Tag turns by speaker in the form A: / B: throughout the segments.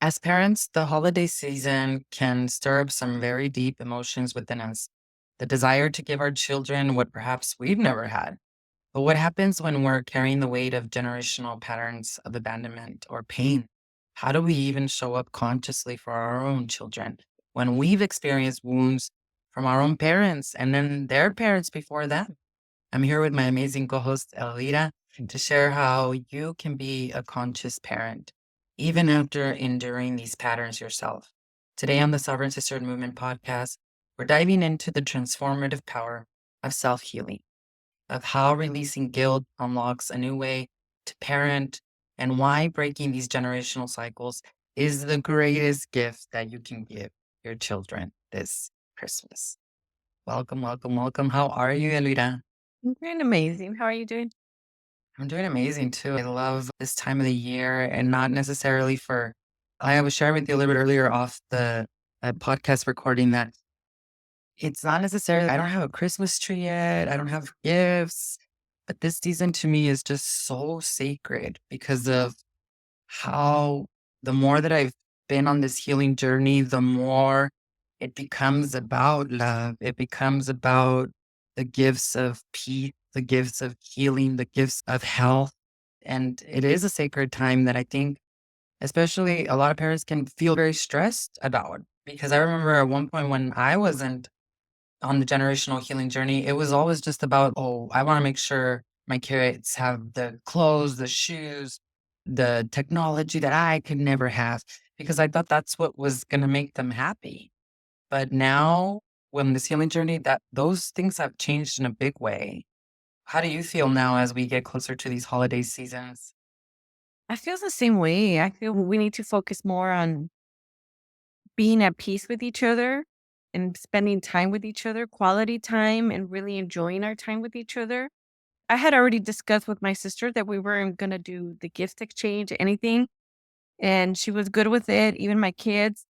A: As parents, the holiday season can stir up some very deep emotions within us. The desire to give our children what perhaps we've never had. But what happens when we're carrying the weight of generational patterns of abandonment or pain? How do we even show up consciously for our own children when we've experienced wounds from our own parents and then their parents before them? I'm here with my amazing co host, Elvira, to share how you can be a conscious parent, even after enduring these patterns yourself. Today on the Sovereign Sisterhood Movement podcast, we're diving into the transformative power of self healing, of how releasing guilt unlocks a new way to parent, and why breaking these generational cycles is the greatest gift that you can give your children this Christmas. Welcome, welcome, welcome. How are you, Elvira?
B: I'm doing amazing. How are you doing?
A: I'm doing amazing too. I love this time of the year and not necessarily for, I was sharing with you a little bit earlier off the podcast recording that it's not necessarily, I don't have a Christmas tree yet. I don't have gifts, but this season to me is just so sacred because of how the more that I've been on this healing journey, the more it becomes about love. It becomes about the gifts of peace, the gifts of healing, the gifts of health. And it is a sacred time that I think, especially a lot of parents can feel very stressed about. Because I remember at one point when I wasn't on the generational healing journey, it was always just about, oh, I want to make sure my kids have the clothes, the shoes, the technology that I could never have, because I thought that's what was going to make them happy. But now, when this healing journey, that those things have changed in a big way. How do you feel now as we get closer to these holiday seasons?
B: I feel the same way. I feel we need to focus more on being at peace with each other and spending time with each other, quality time, and really enjoying our time with each other. I had already discussed with my sister that we weren't going to do the gift exchange, anything. And she was good with it, even my kids.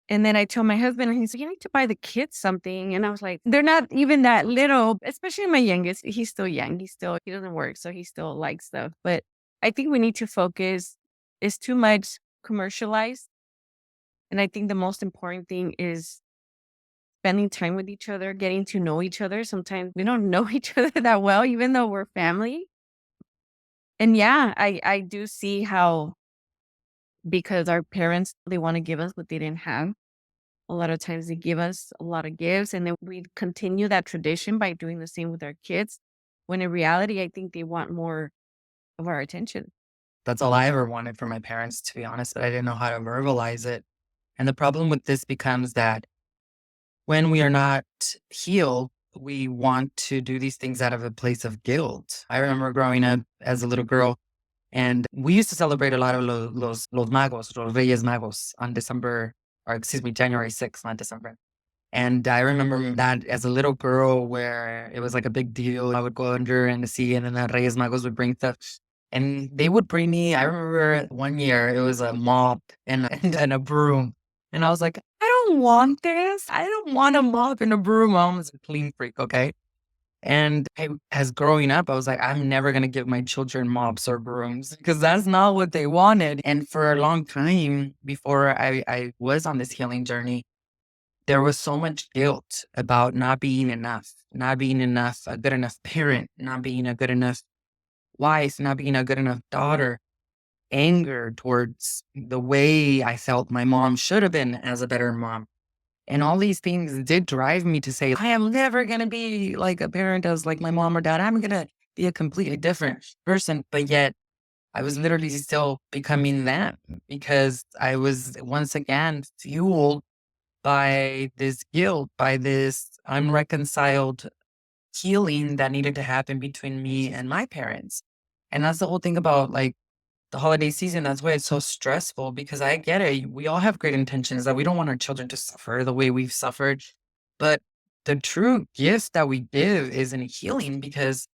B: And then I told my husband, and he's like, you need to buy the kids something. And I was like, they're not even that little, especially my youngest. He's still young. He doesn't work. So he still likes stuff. But I think we need to focus. It's too much commercialized. And I think the most important thing is spending time with each other, getting to know each other. Sometimes we don't know each other that well, even though we're family. And yeah, I do see how because our parents, they want to give us what they didn't have. A lot of times they give us a lot of gifts and then we continue that tradition by doing the same with our kids. When in reality, I think they want more of our attention.
A: That's all I ever wanted from my parents, to be honest, but I didn't know how to verbalize it. And the problem with this becomes that when we are not healed, we want to do these things out of a place of guilt. I remember growing up as a little girl, and we used to celebrate a lot of los magos, los Reyes Magos on December, or excuse me, January 6th, not December. And I remember that as a little girl where it was like a big deal. I would go under and see, and then the Reyes Magos would bring stuff. And they would bring me, I remember one year it was a mop and, and a broom. And I was like, I don't want this. I don't want a mop and a broom. I was a clean freak, okay? And as growing up, I was like, I'm never going to give my children mops or brooms because that's not what they wanted. And for a long time before I was on this healing journey, there was so much guilt about not being enough, not being enough, a good enough parent, not being a good enough wife, not being a good enough daughter, anger towards the way I felt my mom should have been as a better mom. And all these things did drive me to say, I am never going to be like a parent as like my mom or dad. I'm going to be a completely different person. But yet I was literally still becoming that because I was once again fueled by this guilt, by this unreconciled healing that needed to happen between me and my parents. And that's the whole thing about like the holiday season. That's why it's so stressful because I get it. We all have great intentions that we don't want our children to suffer the way we've suffered. But the true gift that we give is in healing because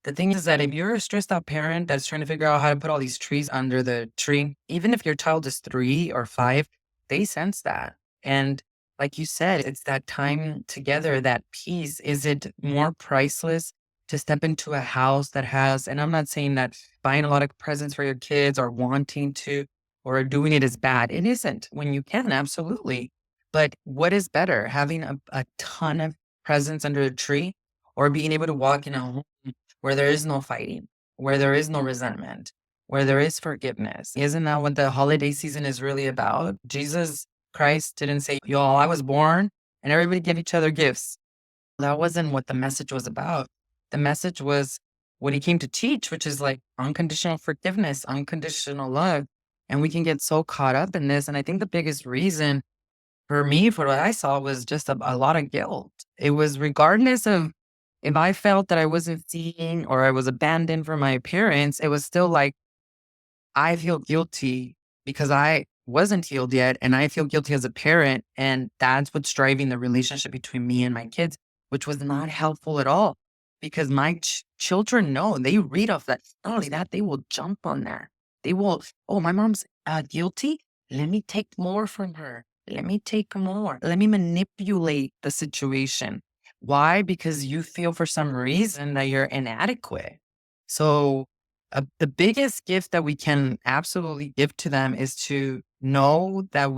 A: the thing is that if you're a stressed out parent that's trying to figure out how to put all these trees under the tree, even if your child is 3 or 5, they sense that. And like you said, it's that time together, that peace. Is it more priceless to step into a house that has, and I'm not saying that buying a lot of presents for your kids or wanting to, or doing it is bad. It isn't. When you can, absolutely. But what is better, having a ton of presents under a tree or being able to walk in a home where there is no fighting, where there is no resentment, where there is forgiveness? Isn't that what the holiday season is really about? Jesus Christ didn't say, y'all, I was born and everybody give each other gifts. That wasn't what the message was about. The message was what he came to teach, which is like unconditional forgiveness, unconditional love. And we can get so caught up in this. And I think the biggest reason for me, for what I saw, was just a lot of guilt. It was regardless of if I felt that I wasn't seen or I was abandoned for my appearance, it was still like, I feel guilty because I wasn't healed yet, and I feel guilty as a parent, and that's what's driving the relationship between me and my kids, which was not helpful at all because my children know, they read off that. Not only that, they will jump on that. They will, oh, my mom's guilty. Let me take more from her. Let me take more. Let me manipulate the situation. Why? Because you feel for some reason that you're inadequate. So the biggest gift that we can absolutely give to them is to know that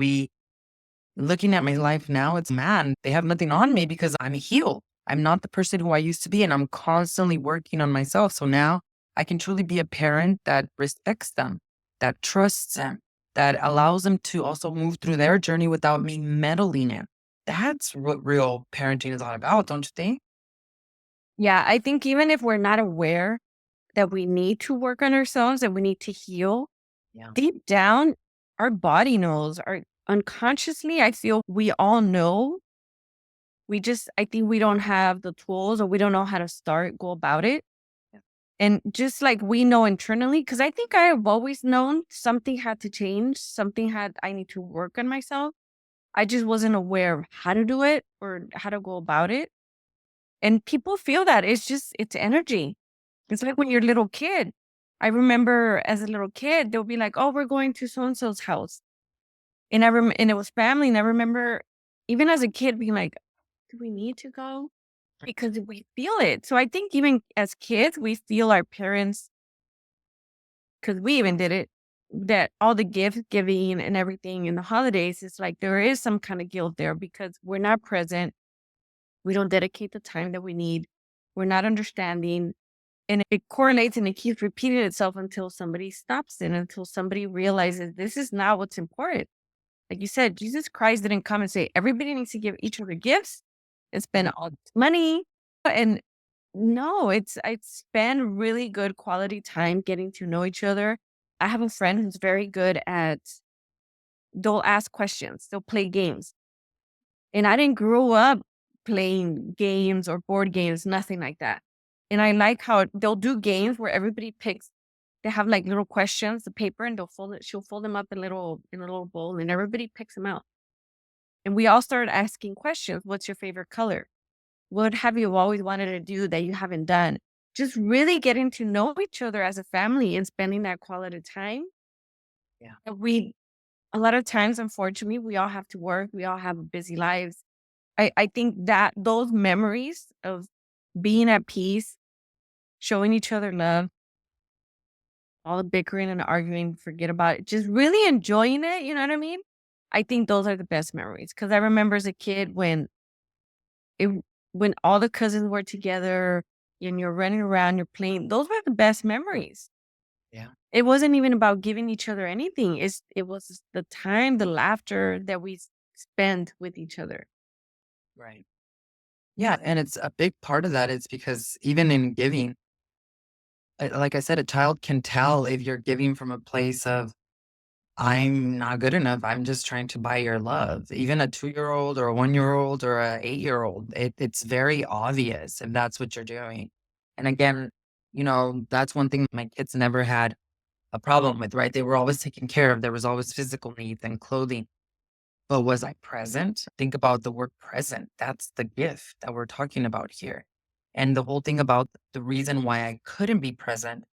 A: looking at my life now, it's man, they have nothing on me because I'm healed. I'm not the person who I used to be, and I'm constantly working on myself. So now I can truly be a parent that respects them, that trusts them, that allows them to also move through their journey without me meddling in. That's what real parenting is all about, don't you think?
B: Yeah, I think even if we're not aware that we need to work on ourselves and we need to heal,
A: Yeah.
B: deep down, our body knows, our unconsciously, I feel we all know. I think we don't have the tools or we don't know how to go about it. And just like we know internally, because I think I have always known something had to change, I need to work on myself. I just wasn't aware of how to do it or how to go about it. And people feel that it's energy. It's like when you're a little kid. I remember as a little kid, they'll be like, oh, we're going to so and so's house. And it was family. And I remember even as a kid being like, do we need to go? Because we feel it. So I think even as kids, we feel our parents, because we even did it, that all the gift giving and everything in the holidays is like there is some kind of guilt there because we're not present. We don't dedicate the time that we need. We're not understanding. And it correlates and it keeps repeating itself until somebody stops it, until somebody realizes this is not what's important. Like you said, Jesus Christ didn't come and say everybody needs to give each other gifts and spend all this money. And no, I spend really good quality time getting to know each other. I have a friend who's very good at, they'll ask questions, they'll play games. And I didn't grow up playing games or board games, nothing like that. And I like how they'll do games where everybody picks, they have like little questions, the paper, and she'll fold them up in a little bowl and everybody picks them out. And we all started asking questions. What's your favorite color? What have you always wanted to do that you haven't done? Just really getting to know each other as a family and spending that quality time.
A: Yeah.
B: And a lot of times, unfortunately, we all have to work. We all have busy lives. I think that those memories of being at peace, showing each other love, all the bickering and arguing, forget about it, just really enjoying it. You know what I mean? I think those are the best memories. Cause I remember as a kid it, when all the cousins were together and you're running around, you're playing, those were the best memories.
A: Yeah.
B: It wasn't even about giving each other anything. It was the time, the laughter that we spent with each other.
A: Right. Yeah. And it's a big part of that is because even in giving, like I said, a child can tell if you're giving from a place of, I'm not good enough. I'm just trying to buy your love. Even a 2-year-old or a 1-year-old or a 8-year-old, it's very obvious if that's what you're doing. And again, that's one thing my kids never had a problem with, right? They were always taken care of. There was always physical needs and clothing. But was I present? Think about the word present. That's the gift that we're talking about here. And the whole thing about the reason why I couldn't be present,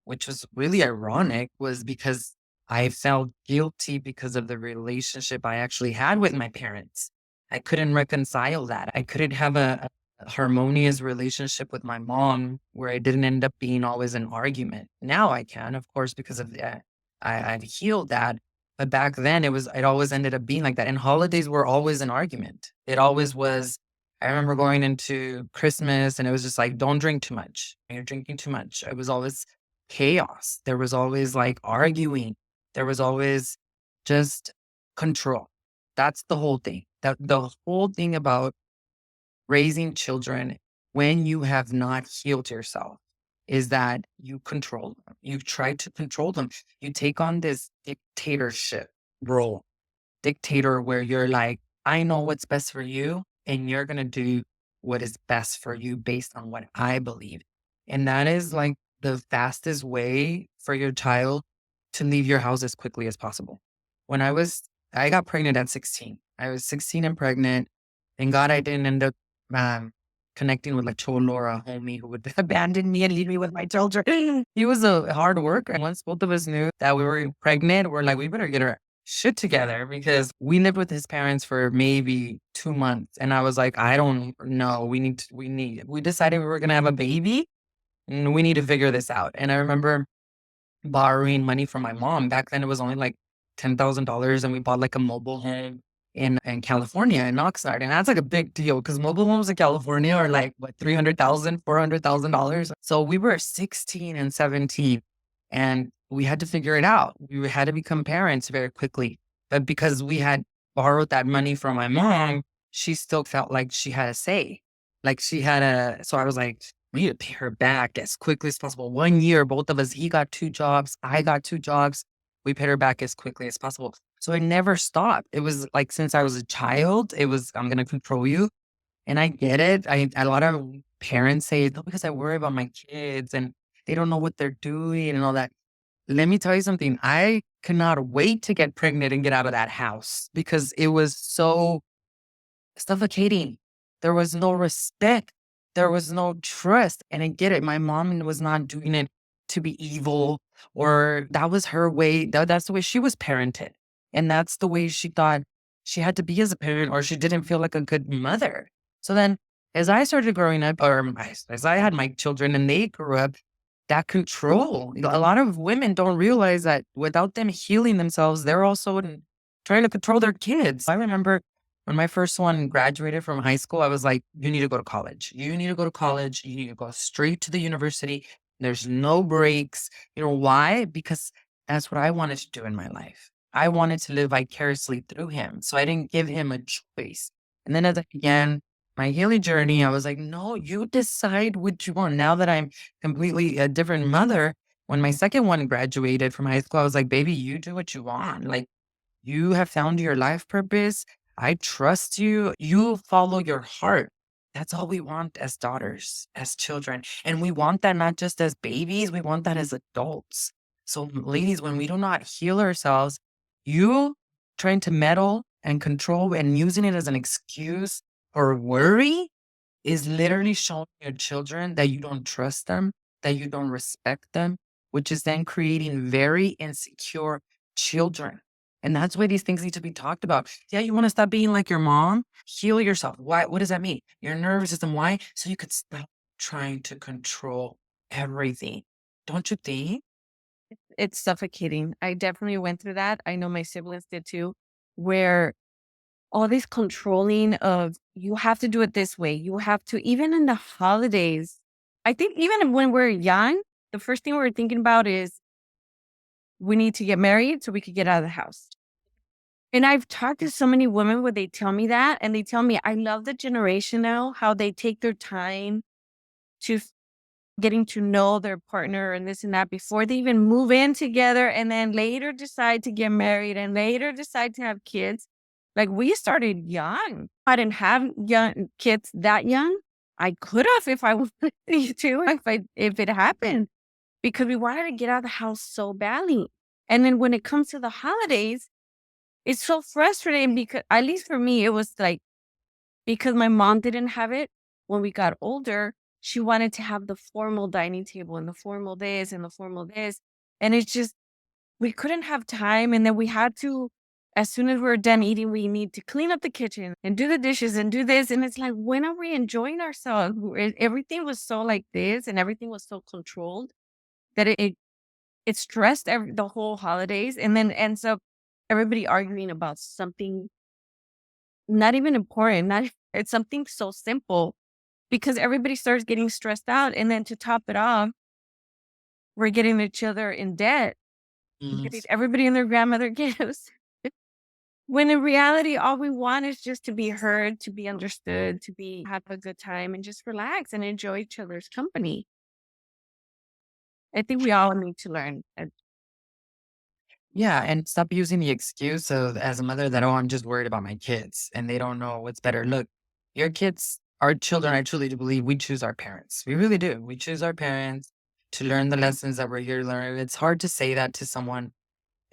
A: which was really ironic, was because I felt guilty because of the relationship I actually had with my parents. I couldn't reconcile that. I couldn't have a harmonious relationship with my mom where it didn't end up being always an argument. Now I can, of course, because of that. I've healed that, But back then it always ended up being like that. And holidays were always an argument. It always was. I remember going into Christmas and it was just like, don't drink too much. You're drinking too much. It was always chaos. There was always like arguing. There was always just control. That's the whole thing. That the whole thing about raising children when you have not healed yourself is that you control them. You try to control them. You take on this dictatorship role, dictator, where you're like, I know what's best for you, and you're going to do what is best for you based on what I believe. And that is like the fastest way for your child to leave your house as quickly as possible. When I got pregnant at 16. I was 16 and pregnant. Thank God I didn't end up um, connecting with like Cholo or a homie who would abandon me and leave me with my children. He was a hard worker. And once both of us knew that we were pregnant, we're like, we better get our shit together because we lived with his parents for maybe 2 months. And I was like, I don't know. We decided we were going to have a baby and we need to figure this out. And I remember borrowing money from my mom. Back then it was only like $10,000 and we bought like a mobile home in California in Oxnard. And that's like a big deal because mobile homes in California are like what, 300,000, $400,000. So we were 16 and 17 and we had to figure it out. We had to become parents very quickly. But because we had borrowed that money from my mom, she still felt like she had a say. Like she had so I was like, we need to pay her back as quickly as possible. 1 year, both of us, he got 2 jobs, I got 2 jobs. We paid her back as quickly as possible. So it never stopped. It was like since I was a child, it was, I'm gonna control you. And I get it. A lot of parents say, no, because I worry about my kids and they don't know what they're doing and all that. Let me tell you something. I cannot wait to get pregnant and get out of that house because it was so suffocating. There was no respect. There was no trust. And I get it. My mom was not doing it to be evil or that was her way. That's the way she was parented. And that's the way she thought she had to be as a parent or she didn't feel like a good mother. So then as I started growing up as I had my children and they grew up, that control, a lot of women don't realize that without them healing themselves, they're also trying to control their kids. I remember when my first one graduated from high school, I was like, you need to go to college. You need to go to college. You need to go straight to the university. There's no breaks. You know why? Because that's what I wanted to do in my life. I wanted to live vicariously through him. So I didn't give him a choice. And then as I began my healing journey, I was like, no, you decide what you want. Now that I'm completely a different mother, when my second one graduated from high school, I was like, baby, you do what you want. Like, you have found your life purpose. I trust you. You follow your heart. That's all we want as daughters, as children. And we want that not just as babies, we want that as adults. So, ladies, when we do not heal ourselves, you trying to meddle and control and using it as an excuse or worry is literally showing your children that you don't trust them, that you don't respect them, which is then creating very insecure children. And that's why these things need to be talked about. Yeah, you want to stop being like your mom? Heal yourself. Why? What does that mean? Your nervous system. Why? So you could stop trying to control everything. Don't you think?
B: It's suffocating. I definitely went through that. I know my siblings did too, where all this controlling of you have to do it this way. You have to, even in the holidays. I think even when we're young, the first thing we're thinking about is we need to get married so we could get out of the house. And I've talked to so many women where they tell me that, and they tell me, I love the generation now, how they take their time to getting to know their partner and this and that before they even move in together and then later decide to get married and later decide to have kids. Like we started young. I didn't have young kids that young. I could have if I wanted to, if it happened, because we wanted to get out of the house so badly. And then when it comes to the holidays, it's so frustrating because at least for me, it was like because my mom didn't have it when we got older, she wanted to have the formal dining table and the formal this and the formal this. And it's just, we couldn't have time. And then we had to, as soon as we were done eating, we need to clean up the kitchen and do the dishes and do this. And it's like, when are we enjoying ourselves? Everything was so like this and everything was so controlled that it stressed the whole holidays and then ends up everybody arguing about something not even important, not it's something so simple because everybody starts getting stressed out. And then to top it off, we're getting each other in debt,
A: Mm.
B: getting everybody and their grandmother gifts. When in reality, all we want is just to be heard, to be understood, to be have a good time and just relax and enjoy each other's company. I think we all need to learn.
A: Yeah, and stop using the excuse of as a mother that, oh, I'm just worried about my kids and they don't know what's better. Look, your kids, our children, I truly do believe we choose our parents. We really do. We choose our parents to learn the lessons that we're here to learn. It's hard to say that to someone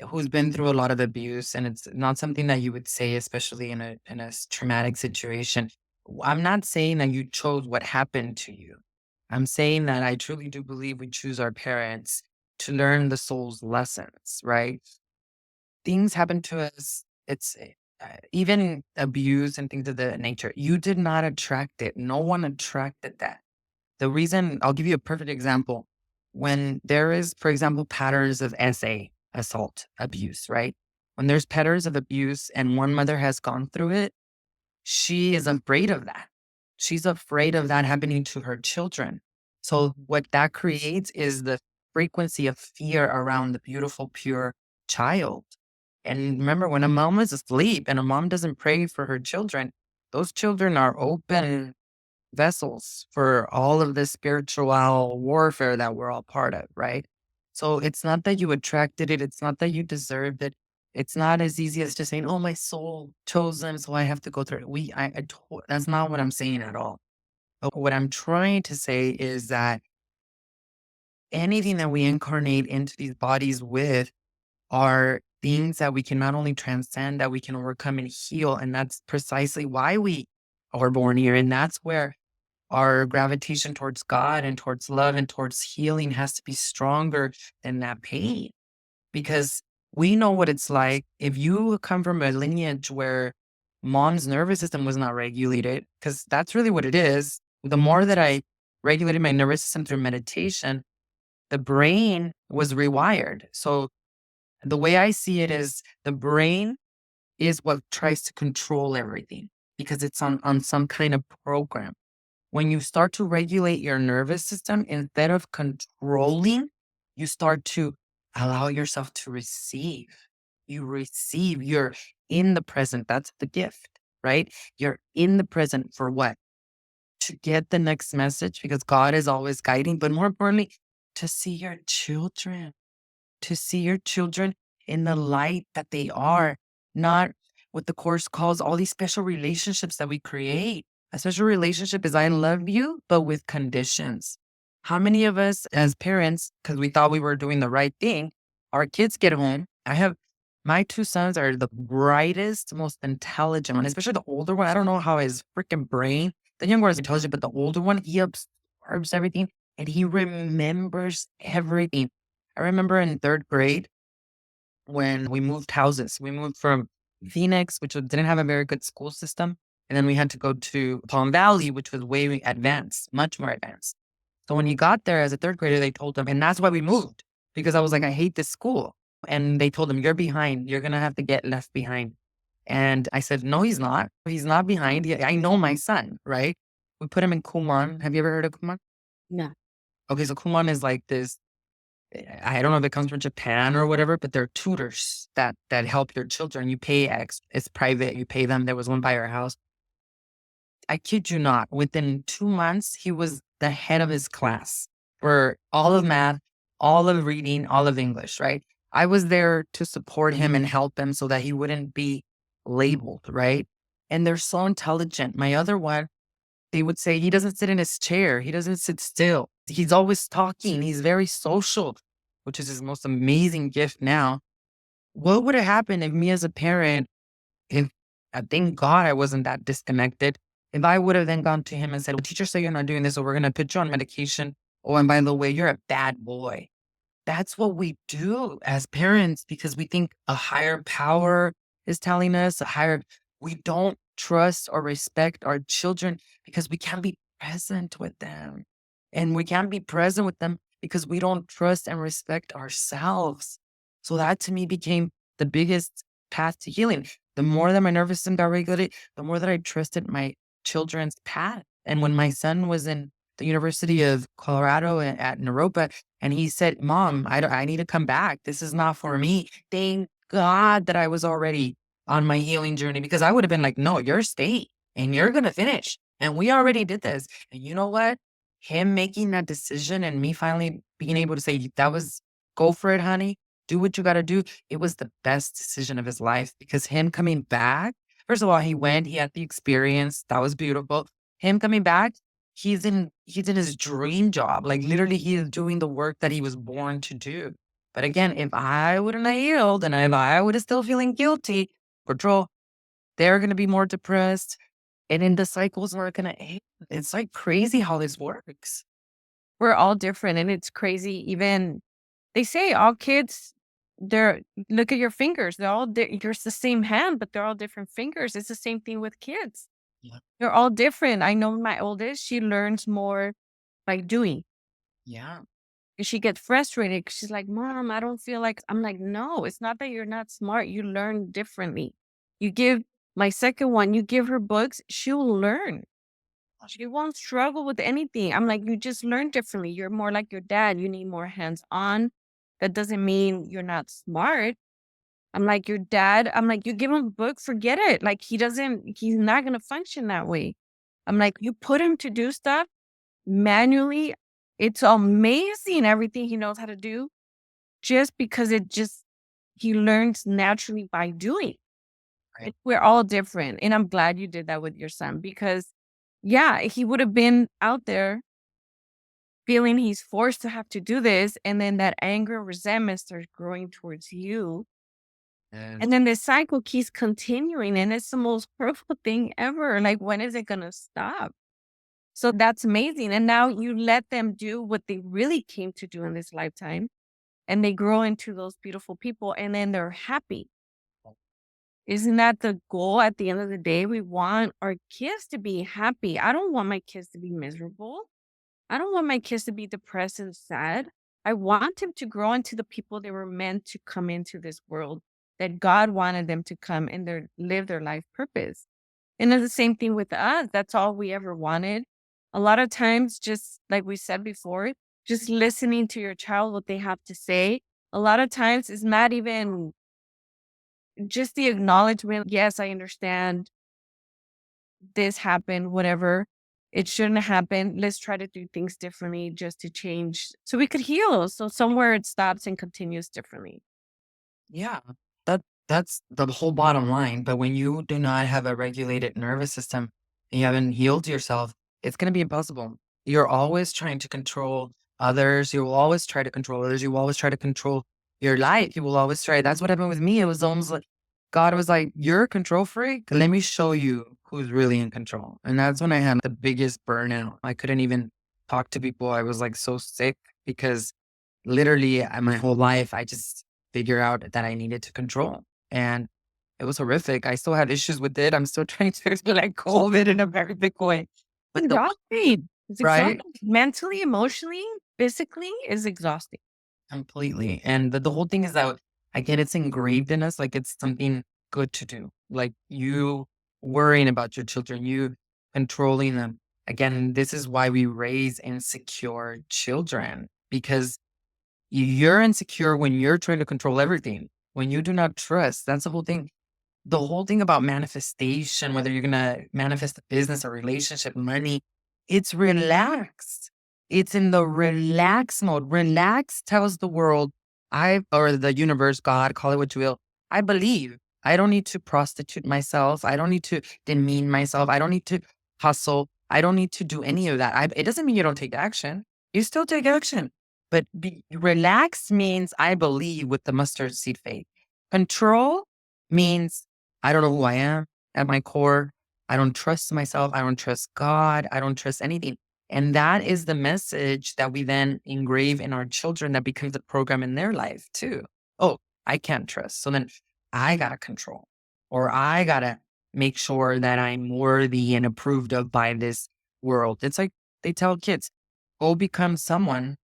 A: who's been through a lot of abuse, and it's not something that you would say, especially in a traumatic situation. I'm not saying that you chose what happened to you. I'm saying that I truly do believe we choose our parents to learn the soul's lessons, right? Things happen to us. Even abuse and things of that nature. You did not attract it. No one attracted that. The reason I'll give you a perfect example. When there is, for example, patterns of SA, assault, abuse, right? When there's patterns of abuse and one mother has gone through it, she is afraid of that. She's afraid of that happening to her children. So what that creates is the frequency of fear around the beautiful, pure child. And remember, when a mom is asleep and a mom doesn't pray for her children, those children are open vessels for all of this spiritual warfare that we're all part of, right? So it's not that you attracted it, it's not that you deserved it. It's not as easy as just saying, "Oh, my soul chose them, so I have to go through it." That's not what I'm saying at all. But what I'm trying to say is that anything that we incarnate into these bodies with are things that we can not only transcend, that we can overcome and heal, and that's precisely why we are born here. And that's where our gravitation towards God and towards love and towards healing has to be stronger than that pain. Because we know what it's like if you come from a lineage where mom's nervous system was not regulated, because that's really what it is. The more that I regulated my nervous system through meditation, the brain was rewired. So the way I see it is the brain is what tries to control everything because it's on some kind of program. When you start to regulate your nervous system, instead of controlling, you start to allow yourself to receive. You receive, you're in the present. That's the gift, right? You're in the present for what? To get the next message because God is always guiding, but more importantly, to see your children, to see your children in the light that they are, not what the course calls all these special relationships that we create. A special relationship is I love you, but with conditions. How many of us as parents, because we thought we were doing the right thing, our kids get home. I have my two sons are the brightest, most intelligent one, especially the older one. I don't know how his freaking brain, the younger one is intelligent, but the older one, he absorbs everything and he remembers everything. I remember in third grade when we moved houses. We moved from Phoenix, which didn't have a very good school system, and then we had to go to Palm Valley, which was way advanced, much more advanced. So when he got there as a third grader, they told him, and that's why we moved because I was like, I hate this school. And they told him, you're behind. You're gonna have to get left behind. And I said, no, he's not. He's not behind. I know my son, right? We put him in Kumon. Have you ever heard of Kumon?
B: No.
A: Okay, so Kumon is like this I don't know if it comes from Japan or whatever, but they're tutors that help your children. You pay it's private. You pay them. There was one by our house. I kid you not. Within 2 months, he was the head of his class for all of math, all of reading, all of English. Right. I was there to support him and help him so that he wouldn't be labeled. Right. And they're so intelligent. My other one, they would say he doesn't sit in his chair. He doesn't sit still. He's always talking. He's very social, which is his most amazing gift now. What would have happened if me as a parent, if thank God I wasn't that disconnected, if I would have then gone to him and said, well, teacher said you're not doing this, so we're going to put you on medication. Oh, and by the way, you're a bad boy. That's what we do as parents because we think a higher power is telling us we don't trust or respect our children because we can't be present with them. And we can't be present with them because we don't trust and respect ourselves. So that to me became the biggest path to healing. The more that my nervous system got regulated, the more that I trusted my children's path. And when my son was in the University of Colorado at Naropa, and he said, "Mom, I need to come back. This is not for me." Thank God that I was already on my healing journey, because I would have been like, "No, you're staying and you're going to finish. And we already did this." And you know what? Him making that decision and me finally being able to say, "That was, go for it, honey. Do what you got to do." It was the best decision of his life, because him coming back, first of all, he went, he had the experience. That was beautiful. Him coming back, he's in his dream job. Like literally he is doing the work that he was born to do. But again, if I wouldn't have healed and I would have still feeling guilty, control, they're gonna be more depressed. And then the cycles are gonna end. It's like crazy how this works.
B: We're all different, and it's crazy. Even they say all kids, they're look at your fingers. They're all yours the same hand, but they're all different fingers. It's the same thing with kids.
A: Yeah.
B: They're all different. I know my oldest, she learns more by doing.
A: Yeah.
B: And she gets frustrated 'cause she's like, "Mom, I don't feel like." I'm like, "No, it's not that you're not smart. You learn differently. You give my second one, you give her books, she'll learn. She won't struggle with anything." I'm like, "You just learn differently. You're more like your dad. You need more hands on. That doesn't mean you're not smart." I'm like, "Your dad," I'm like, "You give him a book, forget it. Like, he's not going to function that way." I'm like, "You put him to do stuff manually. It's amazing everything he knows how to do just because he learns naturally by doing."
A: Right.
B: We're all different. And I'm glad you did that with your son because, yeah, he would have been out there feeling he's forced to have to do this. And then that anger, resentment starts growing towards you.
A: And
B: And then the cycle keeps continuing. And it's the most hurtful thing ever. Like, when is it going to stop? So that's amazing. And now you let them do what they really came to do in this lifetime. And they grow into those beautiful people. And then they're happy. Isn't that the goal at the end of the day? We want our kids to be happy. I don't want my kids to be miserable. I don't want my kids to be depressed and sad. I want them to grow into the people they were meant to come into this world, that God wanted them to come and live their life purpose. And it's the same thing with us. That's all we ever wanted. A lot of times, just like we said before, just listening to your child, what they have to say, a lot of times is not even just the acknowledgement. Yes, I understand this happened, whatever. It shouldn't have happened. Let's try to do things differently just to change so we could heal. So somewhere it stops and continues differently.
A: yeah, that's the whole bottom line. But when you do not have a regulated nervous system and you haven't healed yourself, it's going to be impossible. You're always trying to control others. You will always try to control others. You will always try to control your life. You will always try. That's what happened with me. It was almost like God was like, "You're a control freak. Let me show you who's really in control." And that's when I had the biggest burnout. I couldn't even talk to people. I was like so sick because literally my whole life, I just figure out that I needed to control. And it was horrific. I still had issues with it. I'm still trying to like COVID in a very big way. But the
B: Exhausting. It's
A: right?
B: exhausting. Mentally, emotionally, physically is exhausting.
A: Completely. And the whole thing is that I get it's engraved in us, like it's something good to do. Like you worrying about your children, you controlling them. Again, this is why we raise insecure children, because you're insecure when you're trying to control everything. When you do not trust, that's the whole thing. The whole thing about manifestation, whether you're gonna manifest a business, a relationship, money, it's relaxed. It's in the relax mode. Relax tells the world, or the universe, God, call it what you will. I believe. I don't need to prostitute myself. I don't need to demean myself. I don't need to hustle. I don't need to do any of that. It doesn't mean you don't take action. You still take action. But relax means I believe with the mustard seed faith. Control means I don't know who I am at my core. I don't trust myself. I don't trust God. I don't trust anything. And that is the message that we then engrave in our children that becomes a program in their life too. Oh, I can't trust. So then I got to control, or I got to make sure that I'm worthy and approved of by this world. It's like they tell kids, go become someone.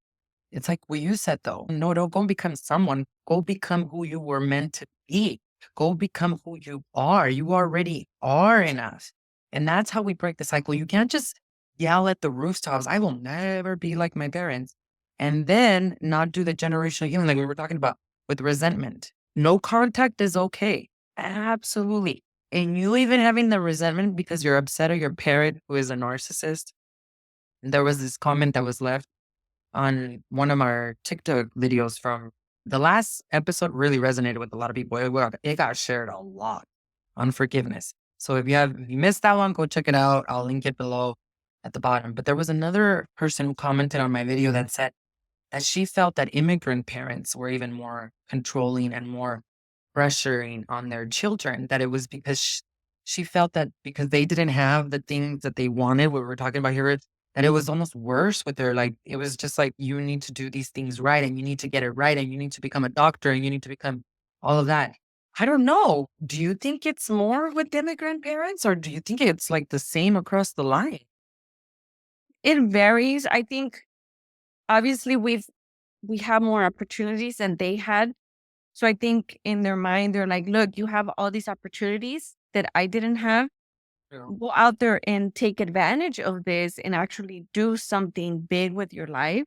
A: It's like what you said though. No, don't go become someone. Go become who you were meant to be. Go become who you are. You already are enough. And that's how we break the cycle. You can't just yell at the rooftops, I will never be like my parents. And then not do the generational healing like we were talking about with resentment. No contact is okay. Absolutely. And you even having the resentment because you're upset at your parent who is a narcissist. And there was this comment that was left on one of our TikTok videos from the last episode really resonated with a lot of people. It got shared a lot on forgiveness. So if you missed that one, go check it out. I'll link it below at the bottom. But there was another person who commented on my video that said that she felt that immigrant parents were even more controlling and more pressuring on their children, that it was because she felt that because they didn't have the things that they wanted, what we're talking about here, that it was almost worse with their like, it was just like, you need to do these things right and you need to get it right and you need to become a doctor and you need to become all of that. I don't know. Do you think it's more with immigrant parents or do you think it's like the same across the line?
B: It varies. I think obviously we have more opportunities than they had. So I think in their mind, they're like, look, you have all these opportunities that I didn't have.
A: Yeah.
B: Go out there and take advantage of this and actually do something big with your life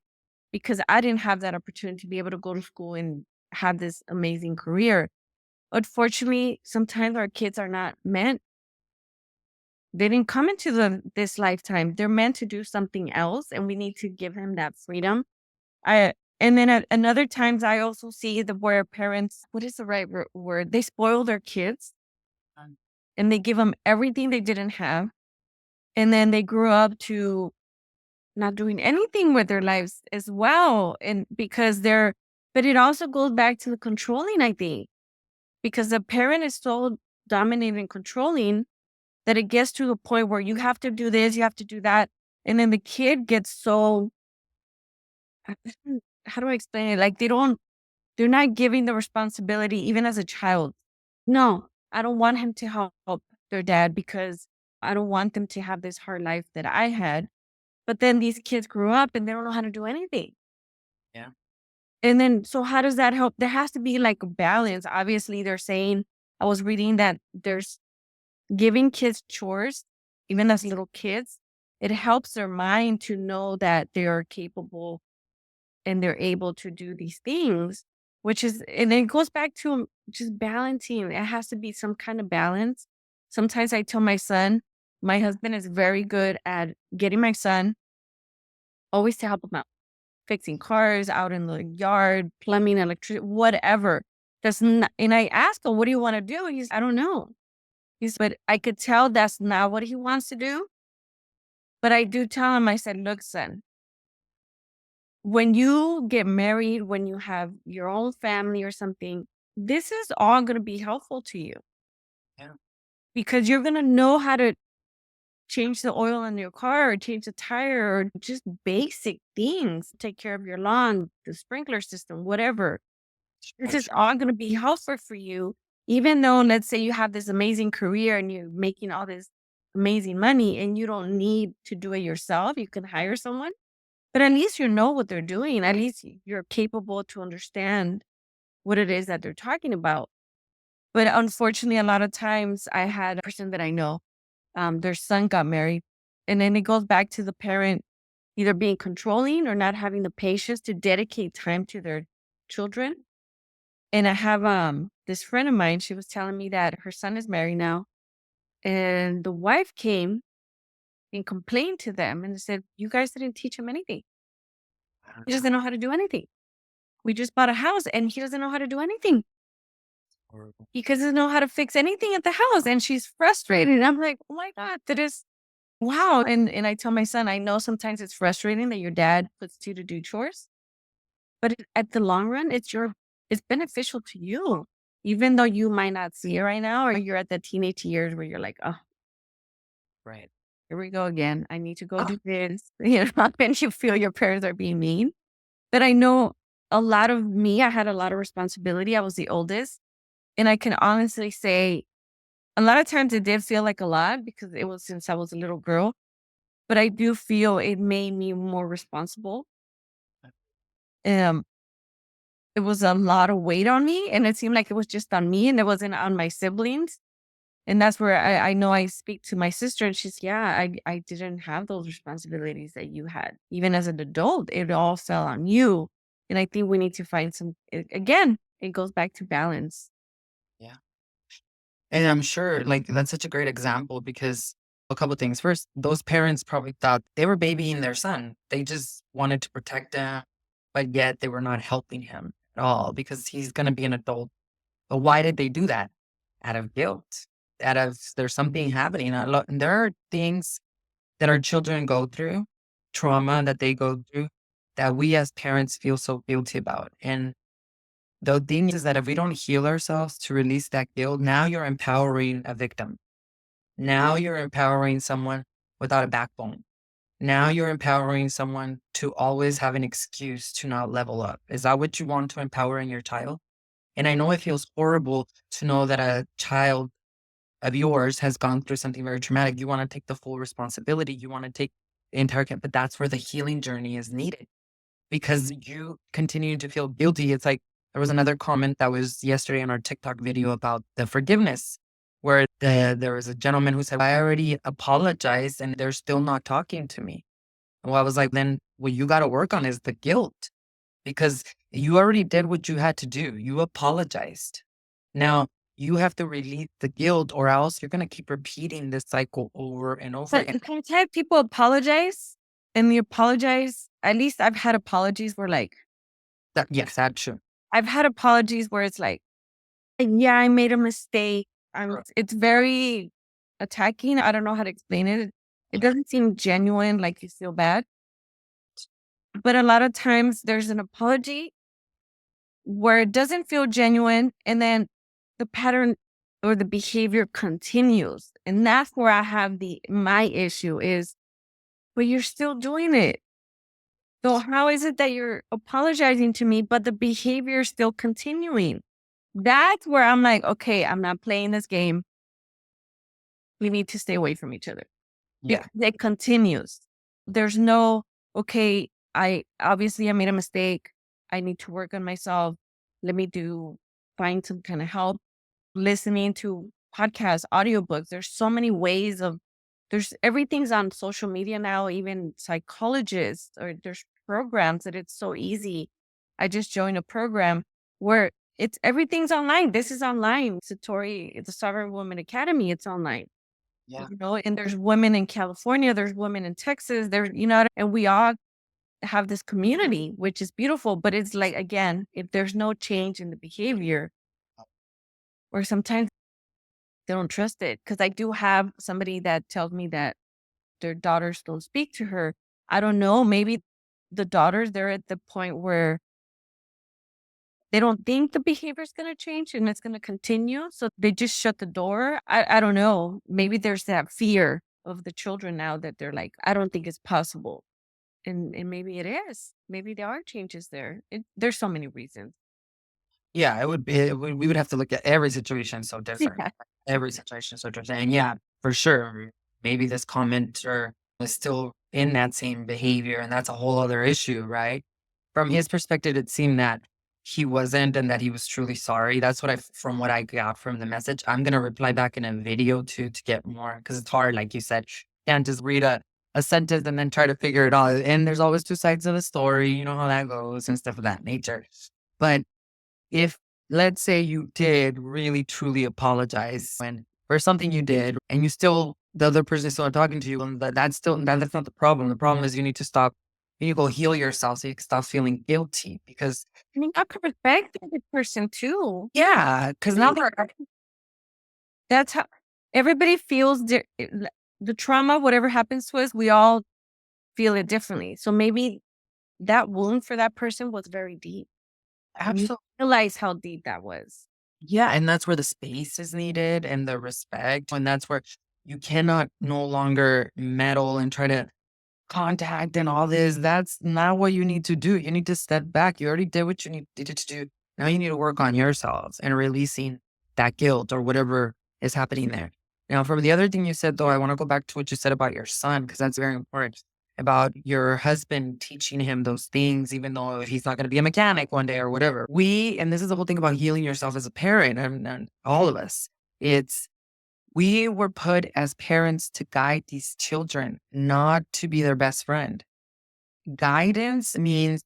B: because I didn't have that opportunity to be able to go to school and have this amazing career. Unfortunately, sometimes our kids are not meant, they didn't come into this lifetime. They're meant to do something else, and we need to give them that freedom. I and then at another times I also see the where parents, what is the right word? They spoil their kids and they give them everything they didn't have. And then they grew up to not doing anything with their lives as well. And because but it also goes back to the controlling, I think, because the parent is so dominating and controlling that it gets to the point where you have to do this, you have to do that. And then the kid gets so, how do I explain it? Like they're not giving the responsibility even as a child. No, I don't want him to help their dad because I don't want them to have this hard life that I had. But then these kids grew up and they don't know how to do anything.
A: Yeah.
B: And then, so how does that help? There has to be like a balance. Obviously, they're saying, I was reading that there's giving kids chores, even as little kids, it helps their mind to know that they are capable and they're able to do these things, which is, and it goes back to just balancing. It has to be some kind of balance. Sometimes I tell my son, my husband is very good at getting my son always to help him out, fixing cars out in the yard, plumbing, electricity, whatever. That's not, and I ask him, what do you want to do? I don't know. But I could tell that's not what he wants to do. But I do tell him, I said, look, son, when you get married, when you have your own family or something, this is all going to be helpful to you
A: Yeah.
B: because you're going to know how to change the oil in your car or change the tire or just basic things, take care of your lawn, the sprinkler system, whatever. This
A: For
B: is
A: sure.
B: all going to be helpful for you. Even though, let's say you have this amazing career and you're making all this amazing money and you don't need to do it yourself, you can hire someone, but at least you know what they're doing. At least you're capable to understand what it is that they're talking about. But unfortunately, a lot of times I had a person that I know, their son got married. And then it goes back to the parent either being controlling or not having the patience to dedicate time to their children. And I have this friend of mine, she was telling me that her son is married now. And the wife came and complained to them and said, you guys didn't teach him anything. He doesn't know how to do anything. We just bought a house and he doesn't know how to do anything.
A: Horrible.
B: He doesn't know how to fix anything at the house. And she's frustrated. And I'm like, oh my God, that is wow. And I tell my son, I know sometimes it's frustrating that your dad puts you to do chores, but at the long run, it's beneficial to you. Even though you might not see it right now, or you're at the teenage years where you're like, oh,
A: Right.
B: here we go again. I need to go do this. You know, and you feel your parents are being mean. But I know a lot of me, I had a lot of responsibility. I was the oldest. And I can honestly say a lot of times it did feel like a lot because it was since I was a little girl. But I do feel it made me more responsible. Um, it was a lot of weight on me, and it seemed like it was just on me and it wasn't on my siblings. And that's where I know I speak to my sister and she's, yeah, I didn't have those responsibilities that you had. Even as an adult, it all fell on you. And I think we need to find again, it goes back to balance.
A: Yeah. And I'm sure, like, that's such a great example because a couple things. First, those parents probably thought they were babying their son. They just wanted to protect him, but yet they were not helping him at all because he's going to be an adult. But why did they do that? Out of guilt, out of there's something happening. And there are things that our children go through, trauma that they go through, that we as parents feel so guilty about. And the thing is that if we don't heal ourselves to release that guilt, now you're empowering a victim. Now you're empowering someone without a backbone. Now you're empowering someone to always have an excuse to not level up. Is that what you want to empower in your child? And I know it feels horrible to know that a child of yours has gone through something very traumatic. You want to take the full responsibility. You want to take the entire, but that's where the healing journey is needed because you continue to feel guilty. It's like there was another comment that was yesterday on our TikTok video about the forgiveness, where there was a gentleman who said, I already apologized and they're still not talking to me. Well, I was like, then what you got to work on is the guilt because you already did what you had to do. You apologized. Now you have to release the guilt or else you're going to keep repeating this cycle over and over
B: But
A: again.
B: sometimes people apologize and they apologize. At least I've had apologies where like,
A: Yes, that's true.
B: I've had apologies where it's like, yeah, I made a mistake. It's very attacking. I don't know how to explain it. It doesn't seem genuine, like you feel bad. But a lot of times there's an apology where it doesn't feel genuine and then the pattern or the behavior continues. And that's where I have my issue is, but you're still doing it. So how is it that you're apologizing to me, but the behavior is still continuing? That's where I'm like, okay, I'm not playing this game. We need to stay away from each other
A: Yeah.
B: because it continues. There's no, okay, I made a mistake. I need to work on myself. Let me find some kind of help listening to podcasts, audiobooks. There's so many ways there's everything's on social media now, even psychologists or there's programs that it's so easy. I just joined a program where everything's online. This is online. Satori, the Sovereign Woman Academy, it's online.
A: Yeah.
B: And there's women in California, there's women in Texas, and we all have this community, which is beautiful. But it's like, again, if there's no change in the behavior, or sometimes they don't trust it. Cause I do have somebody that tells me that their daughters don't speak to her. I don't know. Maybe the daughters, they're at the point where they don't think the behavior is going to change and it's going to continue. So they just shut the door. I don't know. Maybe there's that fear of the children now that they're like, I don't think it's possible. And maybe it is. Maybe there are changes there. There's so many reasons.
A: Yeah, it would be we would have to look at every situation so different.
B: Yeah.
A: Every situation so different. And yeah, for sure, maybe this commenter is still in that same behavior, and that's a whole other issue, right? From his perspective, it seemed that he wasn't and that he was truly sorry. That's what from what I got from the message. I'm gonna reply back in a video to get more because it's hard, like you said. Can't just read a sentence and then try to figure it all. And there's always two sides of the story, you know how that goes and stuff of that nature. But if let's say you did really truly apologize when for something you did and you still the other person is still talking to you and that's not the problem. The problem is you need to go heal yourself so you can stop feeling guilty because
B: I mean, I could respect the other person too.
A: yeah, because now they're
B: That's how everybody feels the trauma, whatever happens to us, we all feel it differently. So maybe that wound for that person was very deep. And you
A: absolutely
B: realize how deep that was.
A: yeah, and that's where the space is needed and the respect, and that's where you cannot no longer meddle and try to contact and all this. That's not what you need to do. You need to step back. You already did what you needed to do. Now you need to work on yourselves and releasing that guilt or whatever is happening there. Now, from the other thing you said, though, I want to go back to what you said about your son because that's very important. about your husband teaching him those things, even though he's not going to be a mechanic one day or whatever. And this is the whole thing about healing yourself as a parent, and all of us, it's we were put as parents to guide these children, not to be their best friend. Guidance means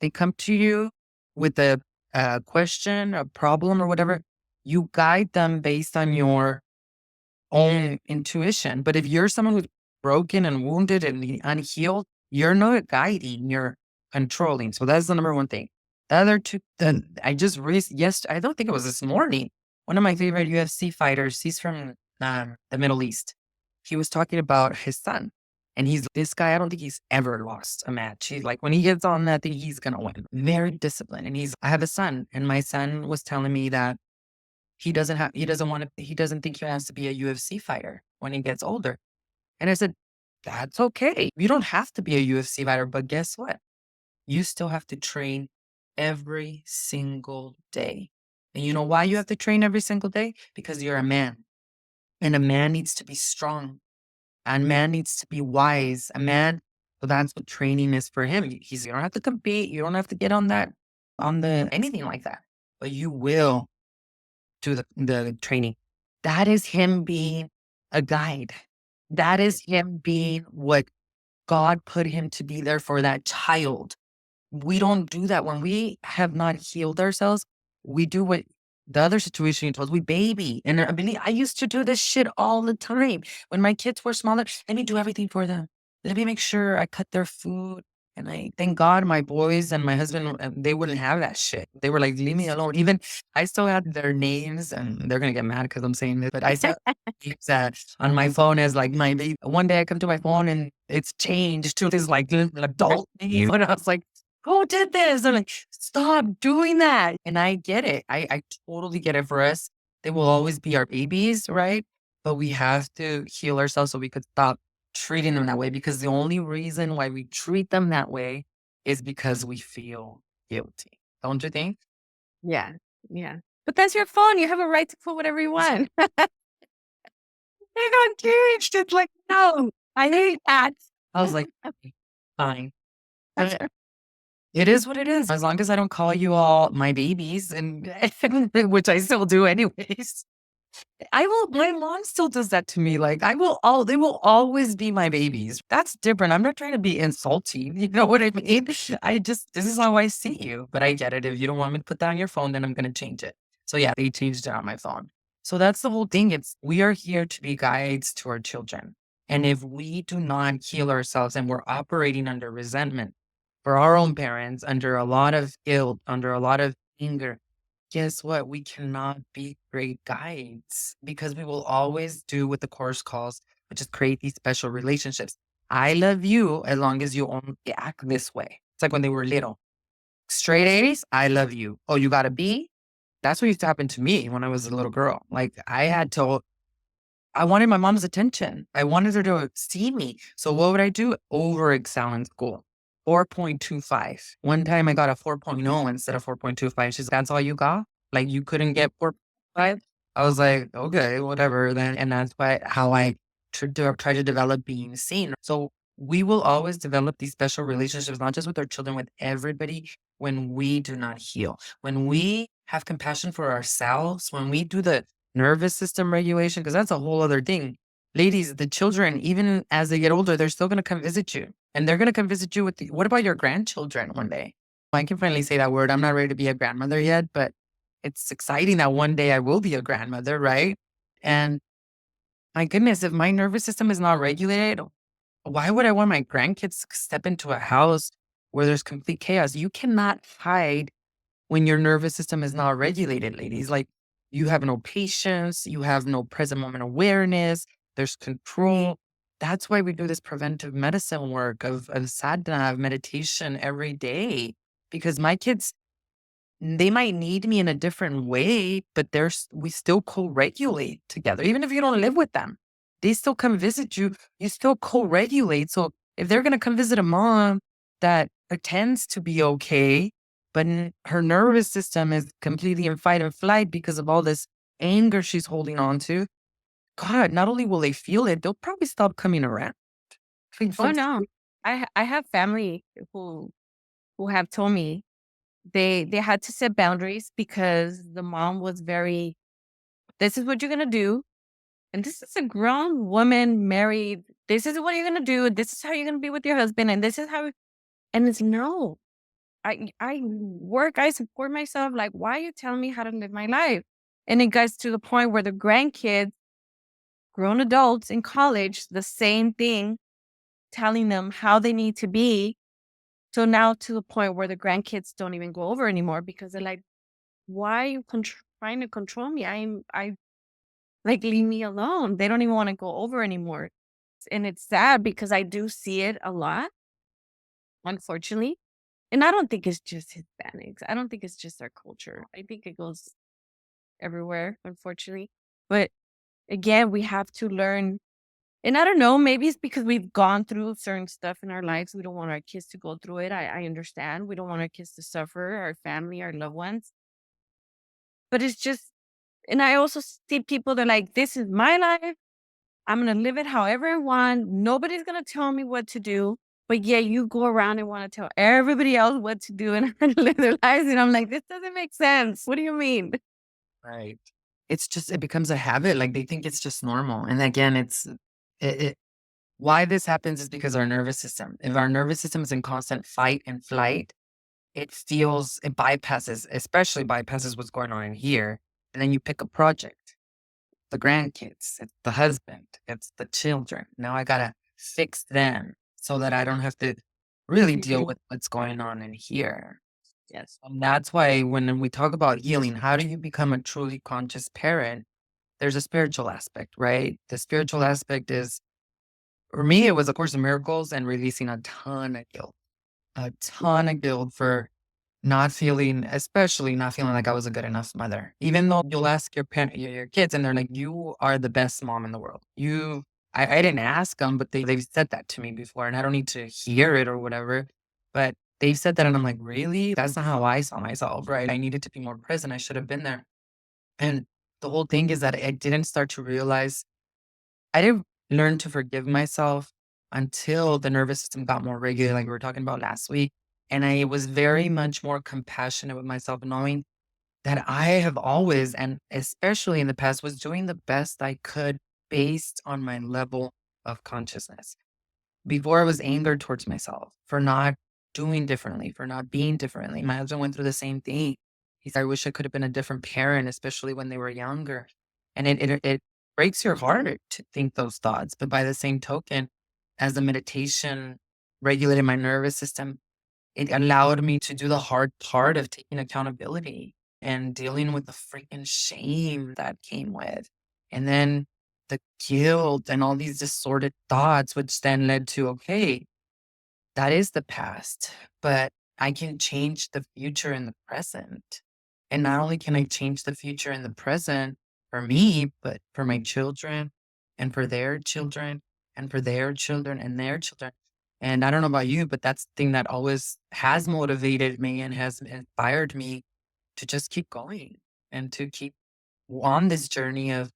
A: they come to you with a question, a problem, or whatever. You guide them based on your own intuition. But if you're someone who's broken and wounded and unhealed, you're not guiding, you're controlling. So that's the number one thing. The other two, then I just raised, yes, I don't think it was this morning. One of my favorite UFC fighters, he's from the Middle East. He was talking about his son. And he's this guy, I don't think he's ever lost a match. He's like, when he gets on that thing, he's going to win. Very disciplined. And I have a son, and my son was telling me that he doesn't think he has to be a UFC fighter when he gets older. And I said, that's okay. You don't have to be a UFC fighter, but guess what? You still have to train every single day. And you know why you have to train every single day? Because you're a man. And a man needs to be strong. And man needs to be wise. So that's what training is for him. You don't have to compete. You don't have to get on the anything like that. But you will to the training. That is him being a guide. That is him being what God put him to be there for that child. We don't do that when we have not healed ourselves. We do what the other situation you told us, we baby. And I used to do this shit all the time. When my kids were smaller, let me do everything for them. Let me make sure I cut their food. And I thank God my boys and my husband, they wouldn't have that shit. They were like, leave me alone. Even I still had their names, and they're going to get mad because I'm saying this, but I still use that on my phone as like my baby. One day I come to my phone and it's changed to this like adult name. And I was like, who did this? I'm like, stop doing that. And I get it. I totally get it for us. They will always be our babies, right? But we have to heal ourselves so we could stop treating them that way, because the only reason why we treat them that way is because we feel guilty. Don't you think?
B: Yeah. Yeah. But that's your phone. You have a right to put whatever you want.
A: They got caged. It's like, no, I hate that. I was like, okay, fine. But it is what it is. As long as I don't call you all my babies, and which I still do anyways. My mom still does that to me. Like they will always be my babies. That's different. I'm not trying to be insulting. You know what I mean? This is how I see you. But I get it. If you don't want me to put that on your phone, then I'm going to change it. So yeah, they changed it on my phone. So that's the whole thing. We are here to be guides to our children. And if we do not heal ourselves and we're operating under resentment for our own parents, under a lot of guilt, under a lot of anger, guess what? We cannot be great guides, because we will always do what the course calls, which is create these special relationships. I love you as long as you only act this way. It's like when they were little. Straight A's, I love you. Oh, you got a B? That's what used to happen to me when I was a little girl. Like I wanted my mom's attention. I wanted her to see me. So what would I do? Over excel in school. 4.25. One time I got a 4.0 instead of 4.25. She's like, that's all you got? Like you couldn't get 4.5? I was like, okay, whatever then. And that's how I try to develop being seen. So we will always develop these special relationships, not just with our children, with everybody, when we do not heal. When we have compassion for ourselves, when we do the nervous system regulation, because that's a whole other thing. Ladies, the children, even as they get older, they're still going to come visit you. And they're going to come visit you what about your grandchildren one day? I can finally say that word. I'm not ready to be a grandmother yet, but it's exciting that one day I will be a grandmother, right? And my goodness, if my nervous system is not regulated, why would I want my grandkids to step into a house where there's complete chaos? You cannot hide when your nervous system is not regulated, ladies. Like, you have no patience, you have no present moment awareness, there's control. That's why we do this preventive medicine work of sadhana, of meditation every day. Because my kids, they might need me in a different way, but we still co-regulate together. Even if you don't live with them, they still come visit you. You still co-regulate. So if they're going to come visit a mom that pretends to be okay, but her nervous system is completely in fight or flight because of all this anger she's holding on to, God, not only will they feel it, they'll probably stop coming around. I mean,
B: Oh,
A: folks,
B: no. I have family who who have told me they had to set boundaries because the mom was very, "This is what you're gonna do, and this is a grown woman married. This is what you're gonna do. This is how you're gonna be with your husband, and this is how." And it's no. I work, I support myself. Like, why are you telling me how to live my life? And it gets to the point where the grandkids, grown adults in college, the same thing, telling them how they need to be. So now to the point where the grandkids don't even go over anymore because they're like, why are you trying to control me? I like, leave me alone. They don't even want to go over anymore. And it's sad because I do see it a lot, unfortunately. And I don't think it's just Hispanics. I don't think it's just our culture. I think it goes everywhere, unfortunately. But again, we have to learn. And I don't know, maybe it's because we've gone through certain stuff in our lives. We don't want our kids to go through it. I understand. We don't want our kids to suffer, our family, our loved ones. But it's just, and I also see people that are like, this is my life. I'm going to live it however I want. Nobody's going to tell me what to do. But yeah, you go around and want to tell everybody else what to do and how to live their lives. And I'm like, this doesn't make sense. What do you mean?
A: Right. It's just it becomes a habit, like, they think it's just normal, and again, it why this happens is because our nervous system. If our nervous system is in constant fight and flight, it bypasses, especially bypasses what's going on in here, and then you pick a project, the grandkids, it's the husband, it's the children. Now I gotta fix them so that I don't have to really deal
B: Mhm.
A: with what's going on in here.
B: Yes.
A: And that's why when we talk about healing, how do you become a truly conscious parent? There's a spiritual aspect, right? The spiritual aspect is, for me, it was A Course in Miracles and releasing a ton of guilt for not feeling, especially not feeling like I was a good enough mother. Even though you'll ask your kids and they're like, you are the best mom in the world. I didn't ask them, but they've said that to me before and I don't need to hear it or whatever. But they've said that and I'm like, really? That's not how I saw myself, right? I needed to be more present. I should have been there. And the whole thing is that I didn't start to realize, I didn't learn to forgive myself until the nervous system got more regular, like we were talking about last week. And I was very much more compassionate with myself, knowing that I have always, and especially in the past, was doing the best I could based on my level of consciousness. Before, I was angered towards myself for not doing differently, for not being differently. My husband went through the same thing. He said, I wish I could have been a different parent, especially when they were younger. And it breaks your heart to think those thoughts. But by the same token, as the meditation regulated my nervous system, it allowed me to do the hard part of taking accountability and dealing with the freaking shame that came with. And then the guilt and all these distorted thoughts, which then led to, okay, that is the past, but I can change the future in the present. And not only can I change the future in the present for me, but for my children and for their children and for their children and their children. And I don't know about you, but that's the thing that always has motivated me and has inspired me to just keep going and to keep on this journey of,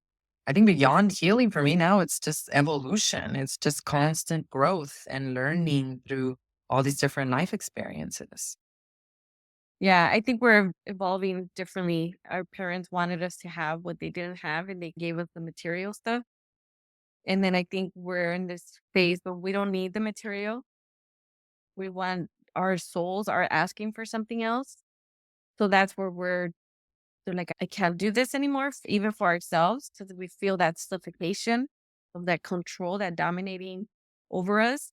A: I think beyond healing for me now, it's just evolution. It's just constant growth and learning through all these different life experiences.
B: Yeah, I think we're evolving differently. Our parents wanted us to have what they didn't have and they gave us the material stuff. And then I think we're in this phase, but we don't need the material. We want, our souls are asking for something else. So that's where they're like, I can't do this anymore, even for ourselves, because we feel that suffocation of that control, that dominating over us.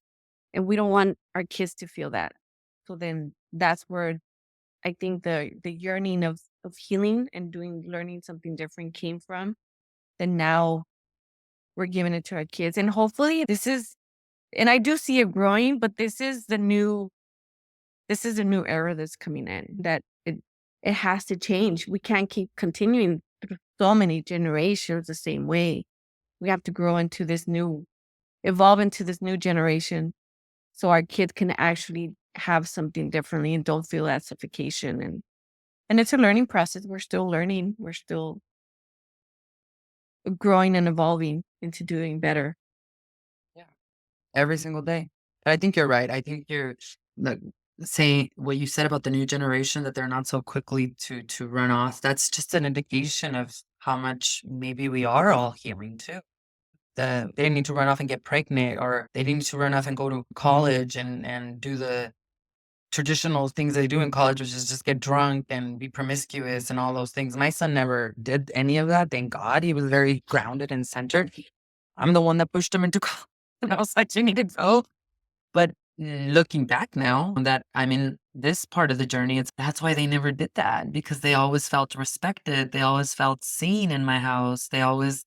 B: And we don't want our kids to feel that. So then that's where I think the yearning of healing and doing, learning something different came from. Then now we're giving it to our kids. And hopefully this is, and I do see it growing, but this is a new era that's coming in, that it has to change. We can't keep continuing through so many generations the same way. We have to grow into this new, evolve into this new generation so our kids can actually have something differently and don't feel that suffocation. And it's a learning process. We're still learning. We're still growing and evolving into doing better.
A: Yeah. Every single day. I think you're right. I think you're like saying what you said about the new generation that they're not so quickly to run off. That's just an indication of how much maybe we are all healing too. That they need to run off and get pregnant, or they need to run off and go to college and do the traditional things they do in college, which is just get drunk and be promiscuous and all those things. My son never did any of that. Thank God. He was very grounded and centered. I'm the one that pushed him into college. And I was like, you need to go. But looking back now that I'm in this part of the journey, it's that's why they never did that because they always felt respected. They always felt seen in my house. They always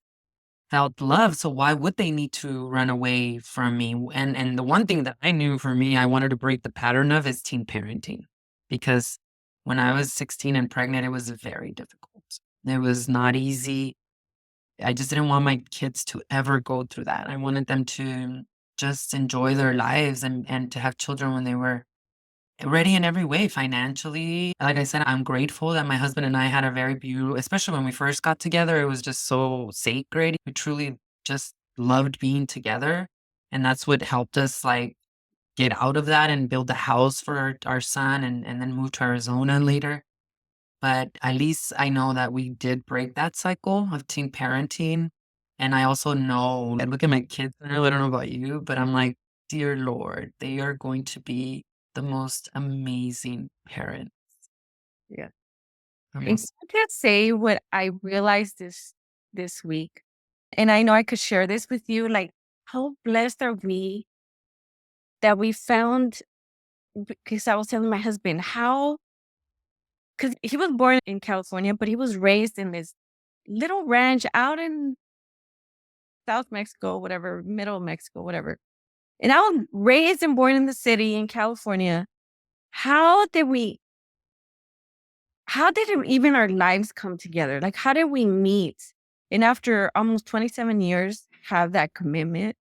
A: felt love. So why would they need to run away from me? And the one thing that I knew for me, I wanted to break the pattern of is teen parenting. Because when I was 16 and pregnant, it was very difficult. It was not easy. I just didn't want my kids to ever go through that. I wanted them to just enjoy their lives and to have children when they were ready in every way, financially. Like I said, I'm grateful that my husband and I had a very beautiful, especially when we first got together, it was just so sacred. We truly just loved being together. And that's what helped us like get out of that and build a house for our son and then move to Arizona later. But at least I know that we did break that cycle of teen parenting. And I also know, I look at my kids, and I really don't know about you, but I'm like, dear Lord, they are going to be the most amazing parent.
B: Yeah.
A: The
B: And
A: most
B: I can say what I realized this week, and I know I could share this with you, like, how blessed are we that we found because I was telling my husband how because he was born in California, but he was raised in this little ranch out in South Mexico, whatever, middle Mexico, whatever. And I was raised and born in the city in California. How did we how did even our lives come together? Like, how did we meet? And after almost 27 years, have that commitment?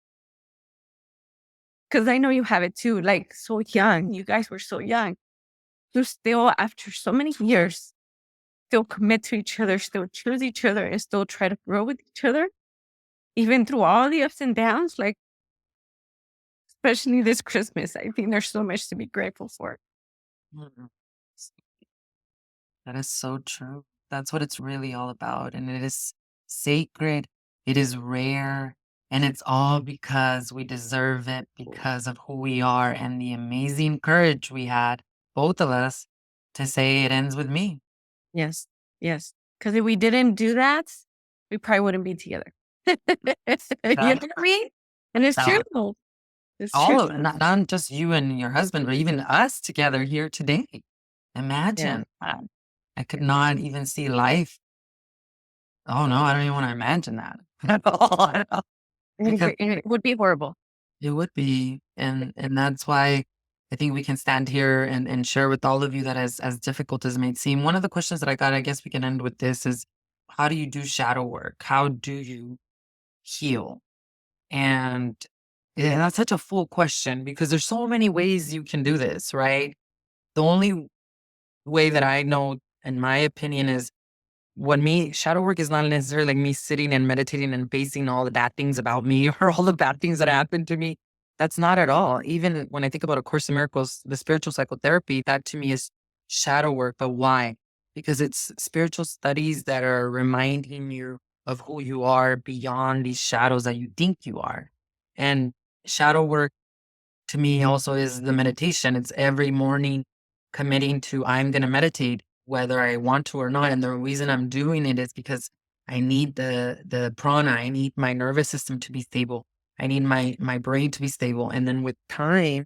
B: Because I know you have it too, like so young. You guys were so young. You still, after so many years, still commit to each other, still choose each other, and still try to grow with each other, even through all the ups and downs. Like, especially this Christmas, I think there's so much to be grateful for.
A: Mhm. That is so true. That's what it's really all about. And it is sacred, it is rare, and it's all because we deserve it because of who we are and the amazing courage we had, both of us, to say it ends with me.
B: Yes, yes. Because if we didn't do that, we probably wouldn't be together. You know
A: That,
B: what I mean? And it's true.
A: that
B: It's true.
A: all of it, not just you and your husband, but even us together here today.
B: Yeah.
A: Imagine that. I could not even see life. Oh no, I don't even want to imagine that at all. At all. Because
B: It would be horrible.
A: it would be, and that's why I think we can stand here and share with all of you that as difficult as it may seem. One of the questions that I got, I guess we can end with this is, how do you do shadow work? How do you heal? And yeah, that's such a full question because there's so many ways you can do this, right? The only way that I know, in my opinion, is what me shadow work is not necessarily like me sitting and meditating and facing all the bad things about me or all the bad things that happened to me. That's not at all. Even when I think about A Course in Miracles, the spiritual psychotherapy, that to me is shadow work. But why? Because it's spiritual studies that are reminding you of who you are beyond these shadows that you think you are. And shadow work to me also is the meditation. It's every morning committing to, I'm going to meditate whether I want to or not. And the reason I'm doing it is because I need the prana. I need my nervous system to be stable. I need my brain to be stable. And then with time,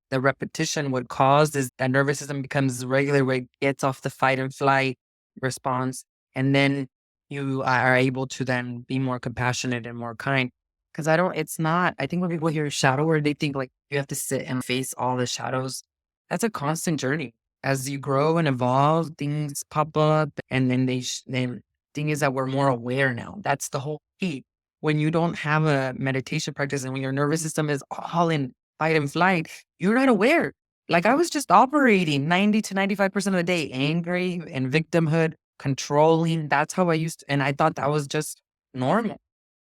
A: the repetition would cause is that nervous system becomes regular where it gets off the fight and flight response. And then you are able to then be more compassionate and more kind. Because it's not, I think when people hear shadow work, they think like you have to sit and face all the shadows. That's a constant journey. As you grow and evolve, things pop up. And then then thing is that we're more aware now. That's the whole key. When you don't have a meditation practice and when your nervous system is all in fight and flight, you're not aware. Like I was just operating 90 to 95% of the day, angry and victimhood, controlling. That's how I used to, and I thought that was just normal.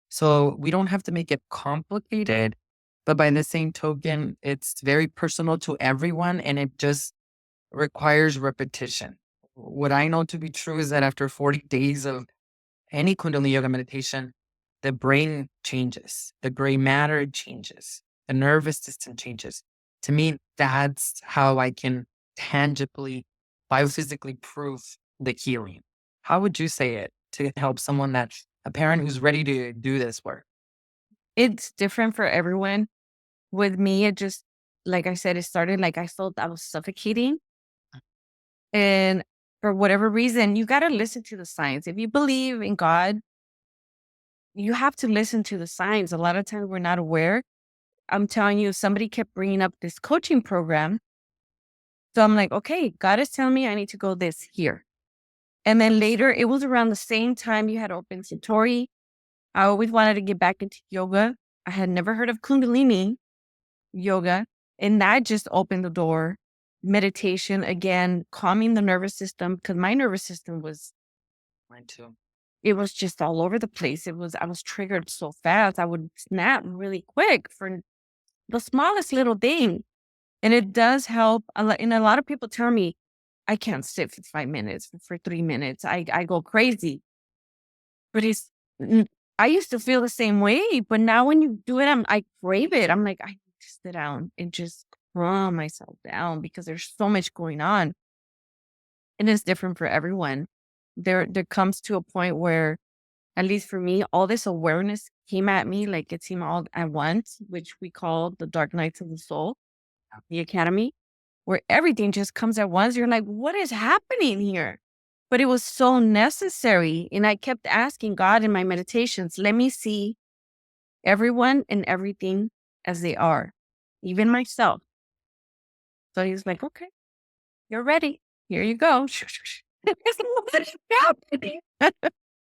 A: So we don't have to make it complicated. But by the same token, it's very personal to everyone and it just requires repetition. What I know to be true is that after 40 days of any Kundalini yoga meditation, the brain changes, the gray matter changes, the nervous system changes. To me, that's how I can tangibly, biophysically prove the healing. How would you say it to help someone that's a parent who's ready to do this work?
B: It's different for everyone. With me, it just, like I said, it started like I felt I was suffocating. And for whatever reason, you got to listen to the signs. If you believe in God, you have to listen to the signs. A lot of times we're not aware. I'm telling you, somebody kept bringing up this coaching program. So I'm like, okay, God is telling me I need to go this here. And then later, it was around the same time you had opened Satori. I always wanted to get back into yoga. I had never heard of Kundalini yoga. And that just opened the door. Meditation, again, calming the nervous system, because my nervous system was,
A: Mine too.
B: it was just all over the place. I was triggered so fast. I would snap really quick for the smallest little thing. And it does help a lot. And a lot of people tell me, I can't sit for 5 minutes, for 3 minutes. I go crazy. But n- I used to feel the same way. But now when you do it, I crave it. I'm like, I need to sit down and just calm myself down because there's so much going on. And it's different for everyone. There comes to a point where, at least for me, all this awareness came at me like it seemed all at once, which we call the dark nights of the soul, the academy, where everything just comes at once. You're like, what is happening here? But it was so necessary. And I kept asking God in my meditations, let me see everyone and everything as they are, even myself. So he's like, okay, you're ready. Here you go. What is happening?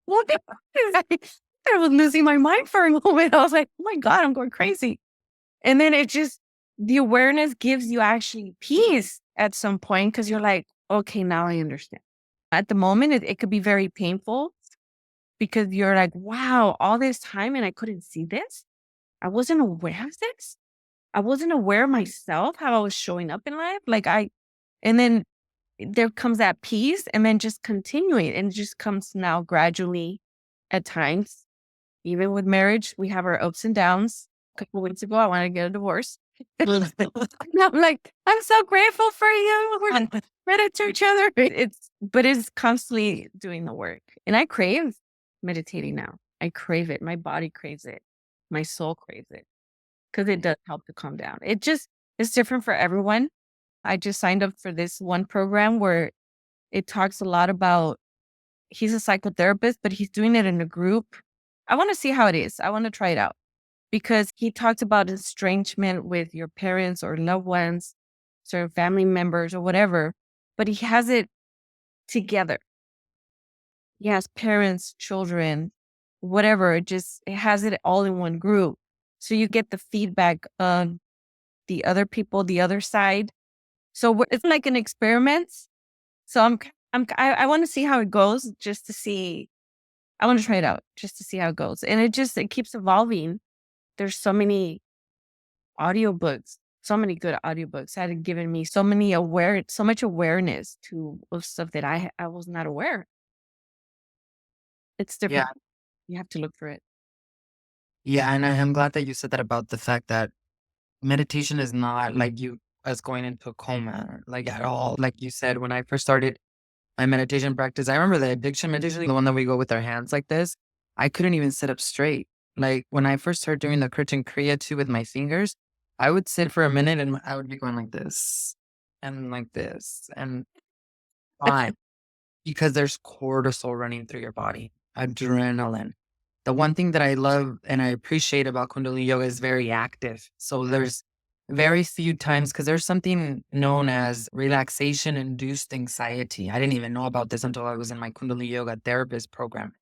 B: What is I was losing my mind for a moment. I was like, oh my God, I'm going crazy. And then it just, the awareness gives you actually peace at some point because you're like, okay, now I understand. At the moment, it could be very painful because you're like, wow, all this time and I couldn't see this. I wasn't aware of this. I wasn't aware of myself, how I was showing up in life. And then there comes that peace and then just continuing and it just comes now gradually at times. Even with marriage, we have our ups and downs. A couple weeks ago, I wanted to get a divorce. And I'm like, I'm so grateful for you. We're ready to each other. But it's constantly doing the work. And I crave meditating now. I crave it. My body craves it. My soul craves it because it does help to calm down. It's different for everyone. I just signed up for this one program where it talks a lot about, he's a psychotherapist, but he's doing it in a group. I want to see how it is. I want to try it out because he talks about estrangement with your parents or loved ones, certain family members or whatever, but he has it together. He has parents, children, whatever. It has it all in one group. So you get the feedback of the other people, the other side. So it's like an experiment. So I want to see how it goes just to see. I want to try it out just to see how it goes. And it keeps evolving. There's audiobooks, so many good audiobooks that have given me so much awareness to of stuff that I was not aware. It's
A: Yeah.
B: different. You have to look for it.
A: Yeah. And I am glad that you said that about the fact that meditation is not like you as going into a coma, like at all. Like you said, when I first started my meditation practice, I remember the addiction meditation, the one that we go with our hands like this. I couldn't even sit up straight. Like when I first started doing the Kirtan Kriya too with my fingers, I would sit for a minute and I would be going like this and fine because there's cortisol running through your body, adrenaline. The one thing that I love and I appreciate about Kundalini yoga is very active. So there's very few times because there's something known as relaxation induced anxiety. I didn't even know about this until I was in my Kundalini yoga therapist program.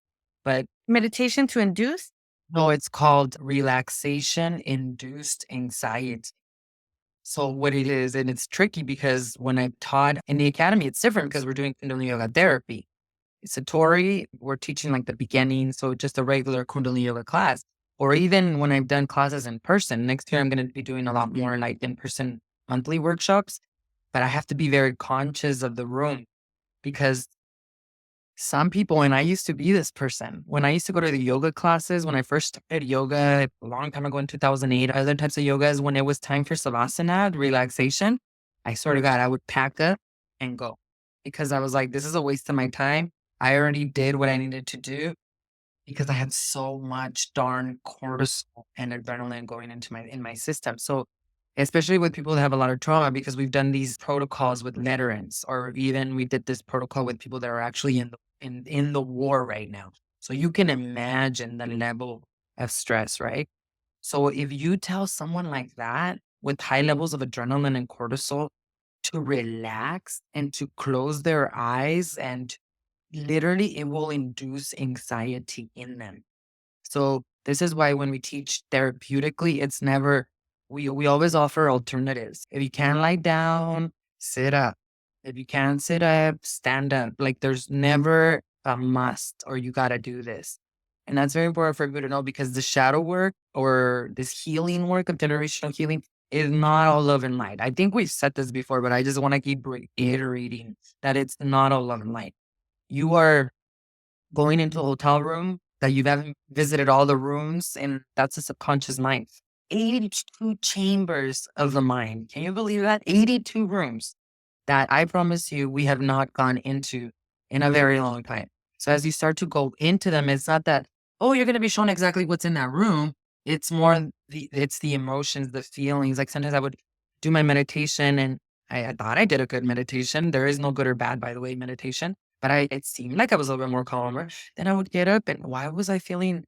A: But
B: Meditation to induce.
A: no, it's called relaxation induced anxiety. So what it is, and it's tricky because when I taught in the academy, it's different because we're doing Kundalini yoga therapy. Satori, we're teaching like the beginning, so just a regular Kundalini yoga class. or even when I've done classes in person. Next year, I'm going to be doing a lot more like in person monthly workshops, but I have to be very conscious of the room because some people, and I used to be this person, when I used to go to the yoga classes, when I first started yoga a long time ago in 2008, other types of yogas, when it was time for savasana, relaxation, I swear to God, I would pack up and go because I was like, this is a waste of my time. I already did what I needed to do because I had so much darn cortisol and adrenaline going into my system. So especially with people that have a lot of trauma, because we've done these protocols with veterans, or even we did this protocol with people that are actually in the war right now. So you can imagine the level of stress, right? So if you tell someone like that with high levels of adrenaline and cortisol to relax and to close their eyes, and literally it will induce anxiety in them. So this is why when we teach therapeutically, it's never we always offer alternatives. If you can't lie down, sit up. If you can't sit up, stand up. Like there's never a must or you gotta do this. And that's very important for people to know because the shadow work or this healing work of generational healing is not all love and light. I think we've said this before, but I just want to keep reiterating that it's not all love and light. You are going into a hotel room that you haven't visited all the rooms, and that's a subconscious mind. 82 chambers of the mind. Can you believe that? 82 rooms that I promise you we have not gone into in a very long time. So as you start to go into them, it's not that, oh, you're gonna be shown exactly what's in that room. It's more it's the emotions, the feelings. Like sometimes I would do my meditation and I thought I did a good meditation. There is no good or bad, by the way, meditation. But it seemed like I was a little bit more calmer. Then I would get up and why was I feeling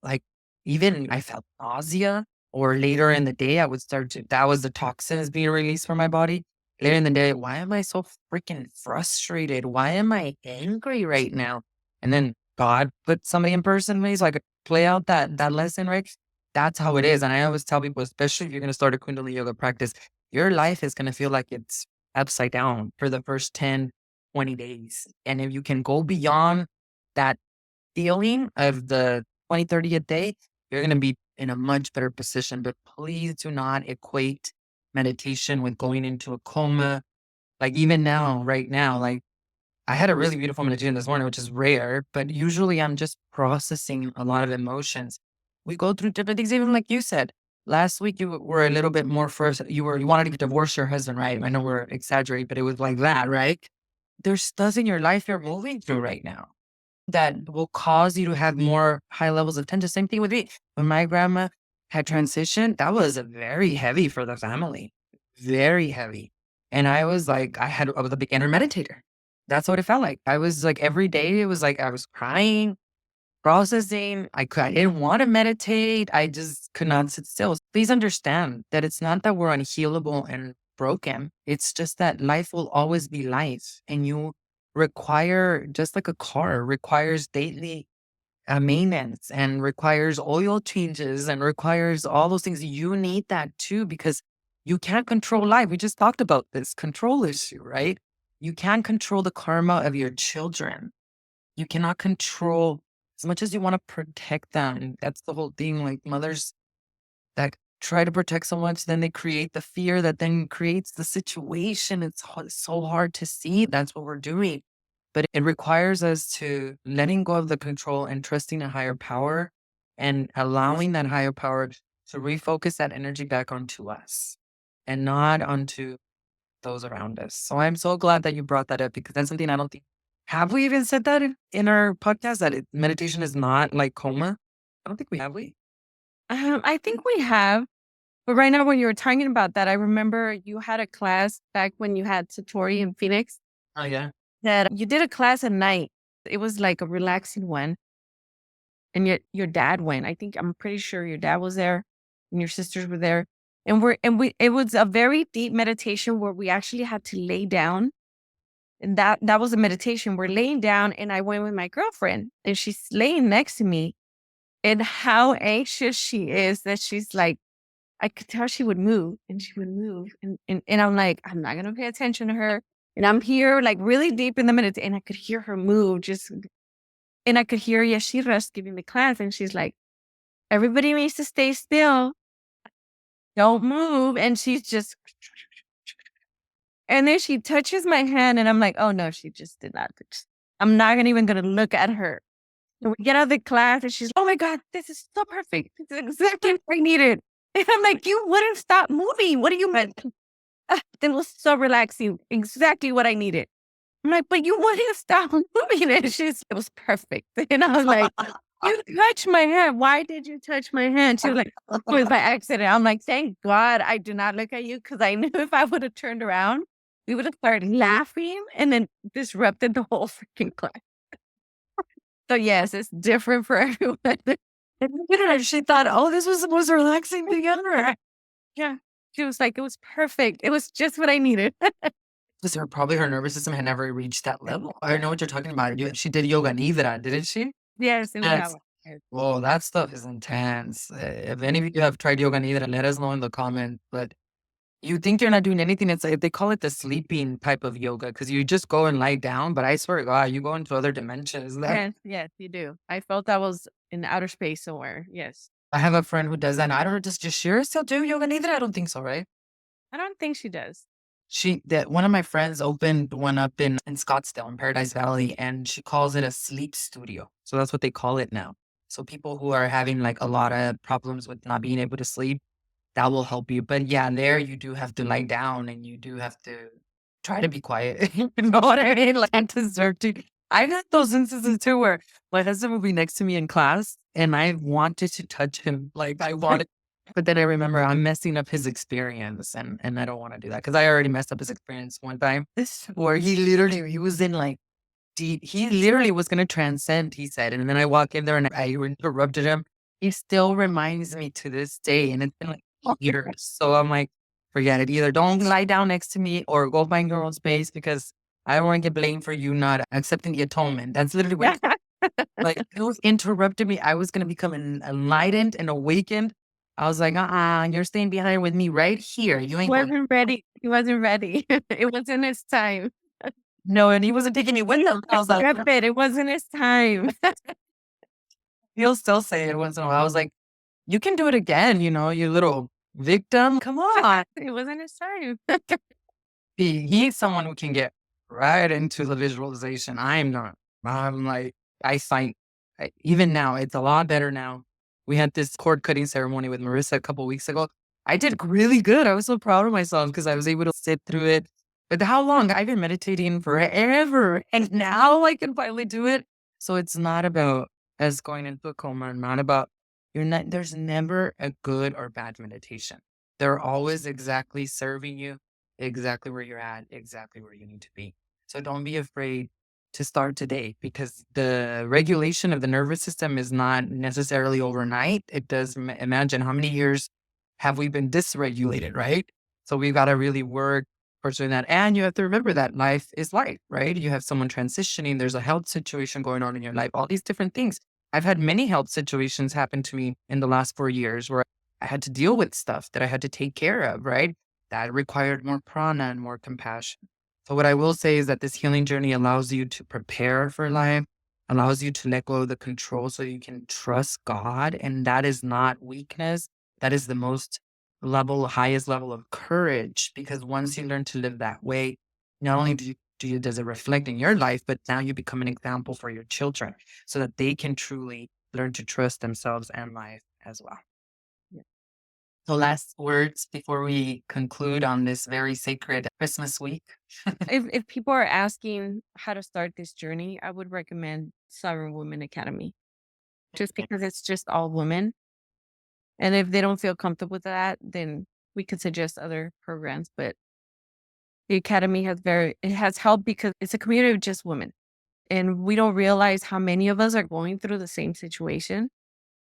A: like even I felt nausea, or later in the day, I would start to that was the toxins being released from my body. Later in the day, why am I so freaking frustrated? Why am I angry right now? And then God put somebody in person me so I could play out that lesson, right? That's how it is. And I always tell people, especially if you're gonna start a Kundalini yoga practice, your life is gonna feel like it's upside down for the first 10, 20 days. And if you can go beyond that feeling of the 20, 30 a day, you're going to be in a much better position. But please do not equate meditation with going into a coma. Like even now, right now, like I had a really beautiful meditation this morning, which is rare, but usually I'm just processing a lot of emotions. We go through different things, even like you said. Last week you were a little bit more first. You wanted to divorce your husband, right? I know we're exaggerating, but it was like that, right? There's stuff in your life you're moving through right now that will cause you to have more high levels of tension. Same thing with me. When my grandma had transitioned, that was a very heavy for the family, very heavy. And I was like, I was a beginner meditator. That's what it felt like. I was like, every day, it was like I was crying, processing. I didn't want to meditate. I just could not sit still. Please understand that it's not that we're unhealable and broken. It's just that life will always be life. And you require, just like a car, requires daily maintenance and requires oil changes and requires all those things. You need that too, because you can't control life. We just talked about this control issue, right? You can't control the karma of your children. You cannot control as much as you want to protect them. That's the whole thing. Like mothers that try to protect so much, then they create the fear that then creates the situation. It's so hard to see. That's what we're doing. But it requires us to letting go of the control and trusting a higher power and allowing that higher power to refocus that energy back onto us and not onto those around us. So I'm so glad that you brought that up because that's something I don't think. Have we even said that in our podcast that meditation is not like coma? I don't think we have. We.
B: I think we have, but right now when you were talking about that, I remember you had a class back when you had Satori in Phoenix
A: Oh yeah.
B: that you did a class at night. It was like a relaxing one, and your dad went. I'm pretty sure your dad was there, and your sisters were there, and we. It was a very deep meditation where we actually had to lay down, and that was a meditation. We're laying down, and I went with my girlfriend, and she's laying next to me, and how anxious she is that she's like I could tell she would move and she would move. And I'm like, I'm not gonna pay attention to her. And I'm here like really deep in the minute and I could hear her move just and I could hear Yashira's giving the class and she's like, Everybody needs to stay still. Don't move. And she's just, and then she touches my hand, and I'm like, oh no, she just did not touch. I'm not even going to look at her. And we get out of the class, and she's, oh my God, this is so perfect. This is exactly what I needed. And I'm like, you wouldn't stop moving. What do you mean? It was so relaxing. Exactly what I needed. I'm like, but you wouldn't stop moving. And it was perfect. And I was like, you touched my hand. Why did you touch my hand? She was like, it was by accident. I'm like, thank God I do not look at you, because I knew if I would have turned around, we would have started laughing and then disrupted the whole freaking class. So yes, it's different for everyone.
A: She thought, oh, this was the most relaxing thing ever.
B: Yeah. She was like, it was perfect. It was just what I needed.
A: Because probably her nervous system had never reached that level. I know what you're talking about. She did yoga nidra, didn't she?
B: Yes, it was that
A: Yes.
B: one. Yes.
A: Whoa, that stuff is intense. If any of you have tried yoga nidra, let us know in the comments. But you think you're not doing anything. It's like they call it the sleeping type of yoga because you just go and lie down. But I swear to God, you go into other dimensions.
B: Yes, yes, you do. I felt I was in outer space somewhere. Yes.
A: I have a friend who does that. And I don't know, does Jashira still do yoga nidra? I don't think so, right?
B: I don't think she does.
A: That one of my friends opened one up in Scottsdale in Paradise Valley, and she calls it a sleep studio. So that's what they call it now. So people who are having like a lot of problems with not being able to sleep, that will help you. But yeah, there you do have to lie down and you do have to try to be quiet. You know what I mean? Like and deserve to. I've had those instances too where my husband will be next to me in class and I wanted to touch him. Like I wanted, but then I remember I'm messing up his experience and I don't want to do that because I already messed up his experience one time where he was in like deep, he literally was going to transcend, he said. And then I walk in there and I interrupted him. He still reminds me to this day. And it's been like years. So I'm like, forget it. Either don't lie down next to me or go find your own space because I don't want to get blamed for you not accepting the atonement. That's literally what, like, it was interrupted me. I was going to become enlightened and awakened. I was like, you're staying behind with me right here. You ain't going.
B: Wasn't ready. He wasn't ready. It wasn't his time.
A: No, and he wasn't taking me with him. I was like,
B: Rep it. It wasn't his time.
A: he'll still say it once in a while. I was like, you can do it again, you little victim. Come on.
B: It wasn't his time.
A: He's someone who can get right into the visualization. I'm not. I'm like, I fight. Even now, it's a lot better now. We had this cord cutting ceremony with Marissa a couple weeks ago. I did really good. I was so proud of myself because I was able to sit through it. But how long? I've been meditating forever. And now I can finally do it. So it's not about us going into a coma, not about, there's never a good or bad meditation. They're always exactly serving you exactly where you're at, exactly where you need to be. So don't be afraid to start today because the regulation of the nervous system is not necessarily overnight. It does imagine how many years have we been dysregulated, right? So we've got to really work towards doing that. And you have to remember that life is life, right? You have someone transitioning, there's a health situation going on in your life, all these different things. I've had many health situations happen to me in the last 4 years where I had to deal with stuff that I had to take care of, right? That required more prana and more compassion. So what I will say is that this healing journey allows you to prepare for life, allows you to let go of the control so you can trust God. And that is not weakness. That is the highest level of courage. Because once you learn to live that way, not only does it reflect in your life, but now you become an example for your children so that they can truly learn to trust themselves and life as well. So last words before we conclude on this very sacred Christmas week.
B: If people are asking how to start this journey, I would recommend Sovereign Women Academy, just because it's just all women. And if they don't feel comfortable with that, then we could suggest other programs. But the academy it has helped because it's a community of just women. And we don't realize how many of us are going through the same situation.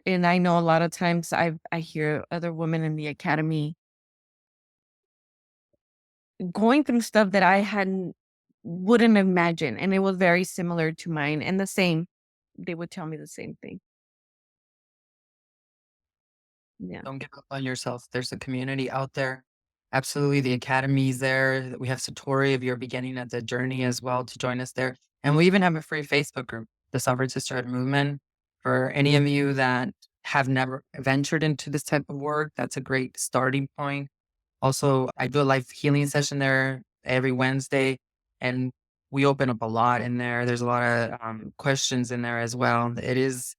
B: And I know a lot of times I hear other women in the academy going through stuff that I wouldn't imagine. And it was very similar to mine and the same. They would tell me the same thing. Yeah.
A: Don't give up on yourself. There's a community out there. Absolutely. The academy's there. We have Satori if you're beginning at the journey as well to join us there. And we even have a free Facebook group, the Sovereign Sisterhood Movement. For any of you that have never ventured into this type of work, that's a great starting point. Also, I do a live healing session there every Wednesday, and we open up a lot in there. There's a lot of questions in there as well. It is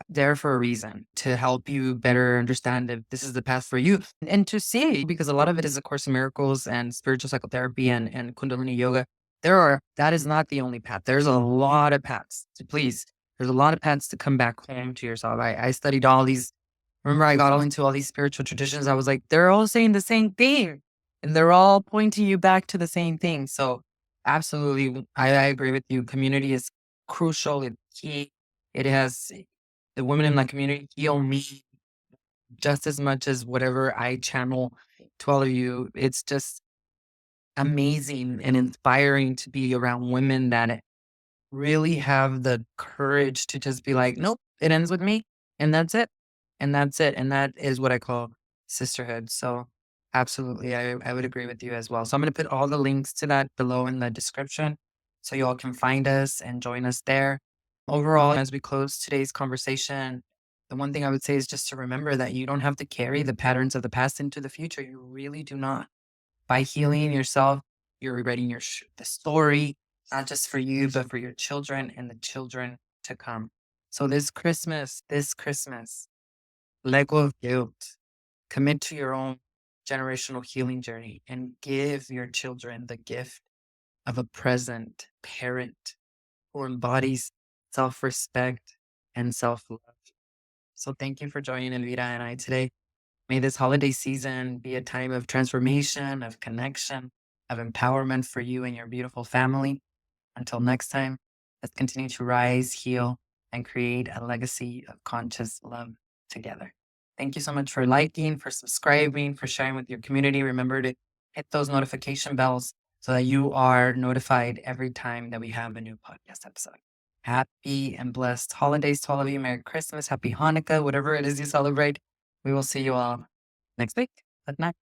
A: there for a reason to help you better understand if this is the path for you and to see because a lot of it is a course in miracles and spiritual psychotherapy and kundalini yoga. That is not the only path. There's a lot of paths. So please, there's a lot of paths to come back home to yourself. I studied all these. Remember, I got all into all these spiritual traditions. I was like, they're all saying the same thing, and they're all pointing you back to the same thing. So, absolutely, I agree with you. Community is crucial. It's key. It has the women in my community heal me just as much as whatever I channel to all of you. It's just amazing and inspiring to be around women that really have the courage to just be like, nope, it ends with me and that's it. And that's it. And that is what I call sisterhood. So absolutely, I would agree with you as well. So I'm going to put all the links to that below in the description so you all can find us and join us there. Overall, as we close today's conversation, the one thing I would say is just to remember that you don't have to carry the patterns of the past into the future. You really do not. By healing yourself, you're rewriting the story, not just for you, but for your children and the children to come. So this Christmas, let go of guilt, commit to your own generational healing journey, and give your children the gift of a present parent who embodies self respect and self love. So, thank you for joining Elvira and I today. May this holiday season be a time of transformation, of connection, of empowerment for you and your beautiful family. Until next time, let's continue to rise, heal, and create a legacy of conscious love together. Thank you so much for liking, for subscribing, for sharing with your community. Remember to hit those notification bells so that you are notified every time that we have a new podcast episode. Happy and blessed holidays to all of you. Merry Christmas, Happy Hanukkah, whatever it is you celebrate. We will see you all next week. Good night.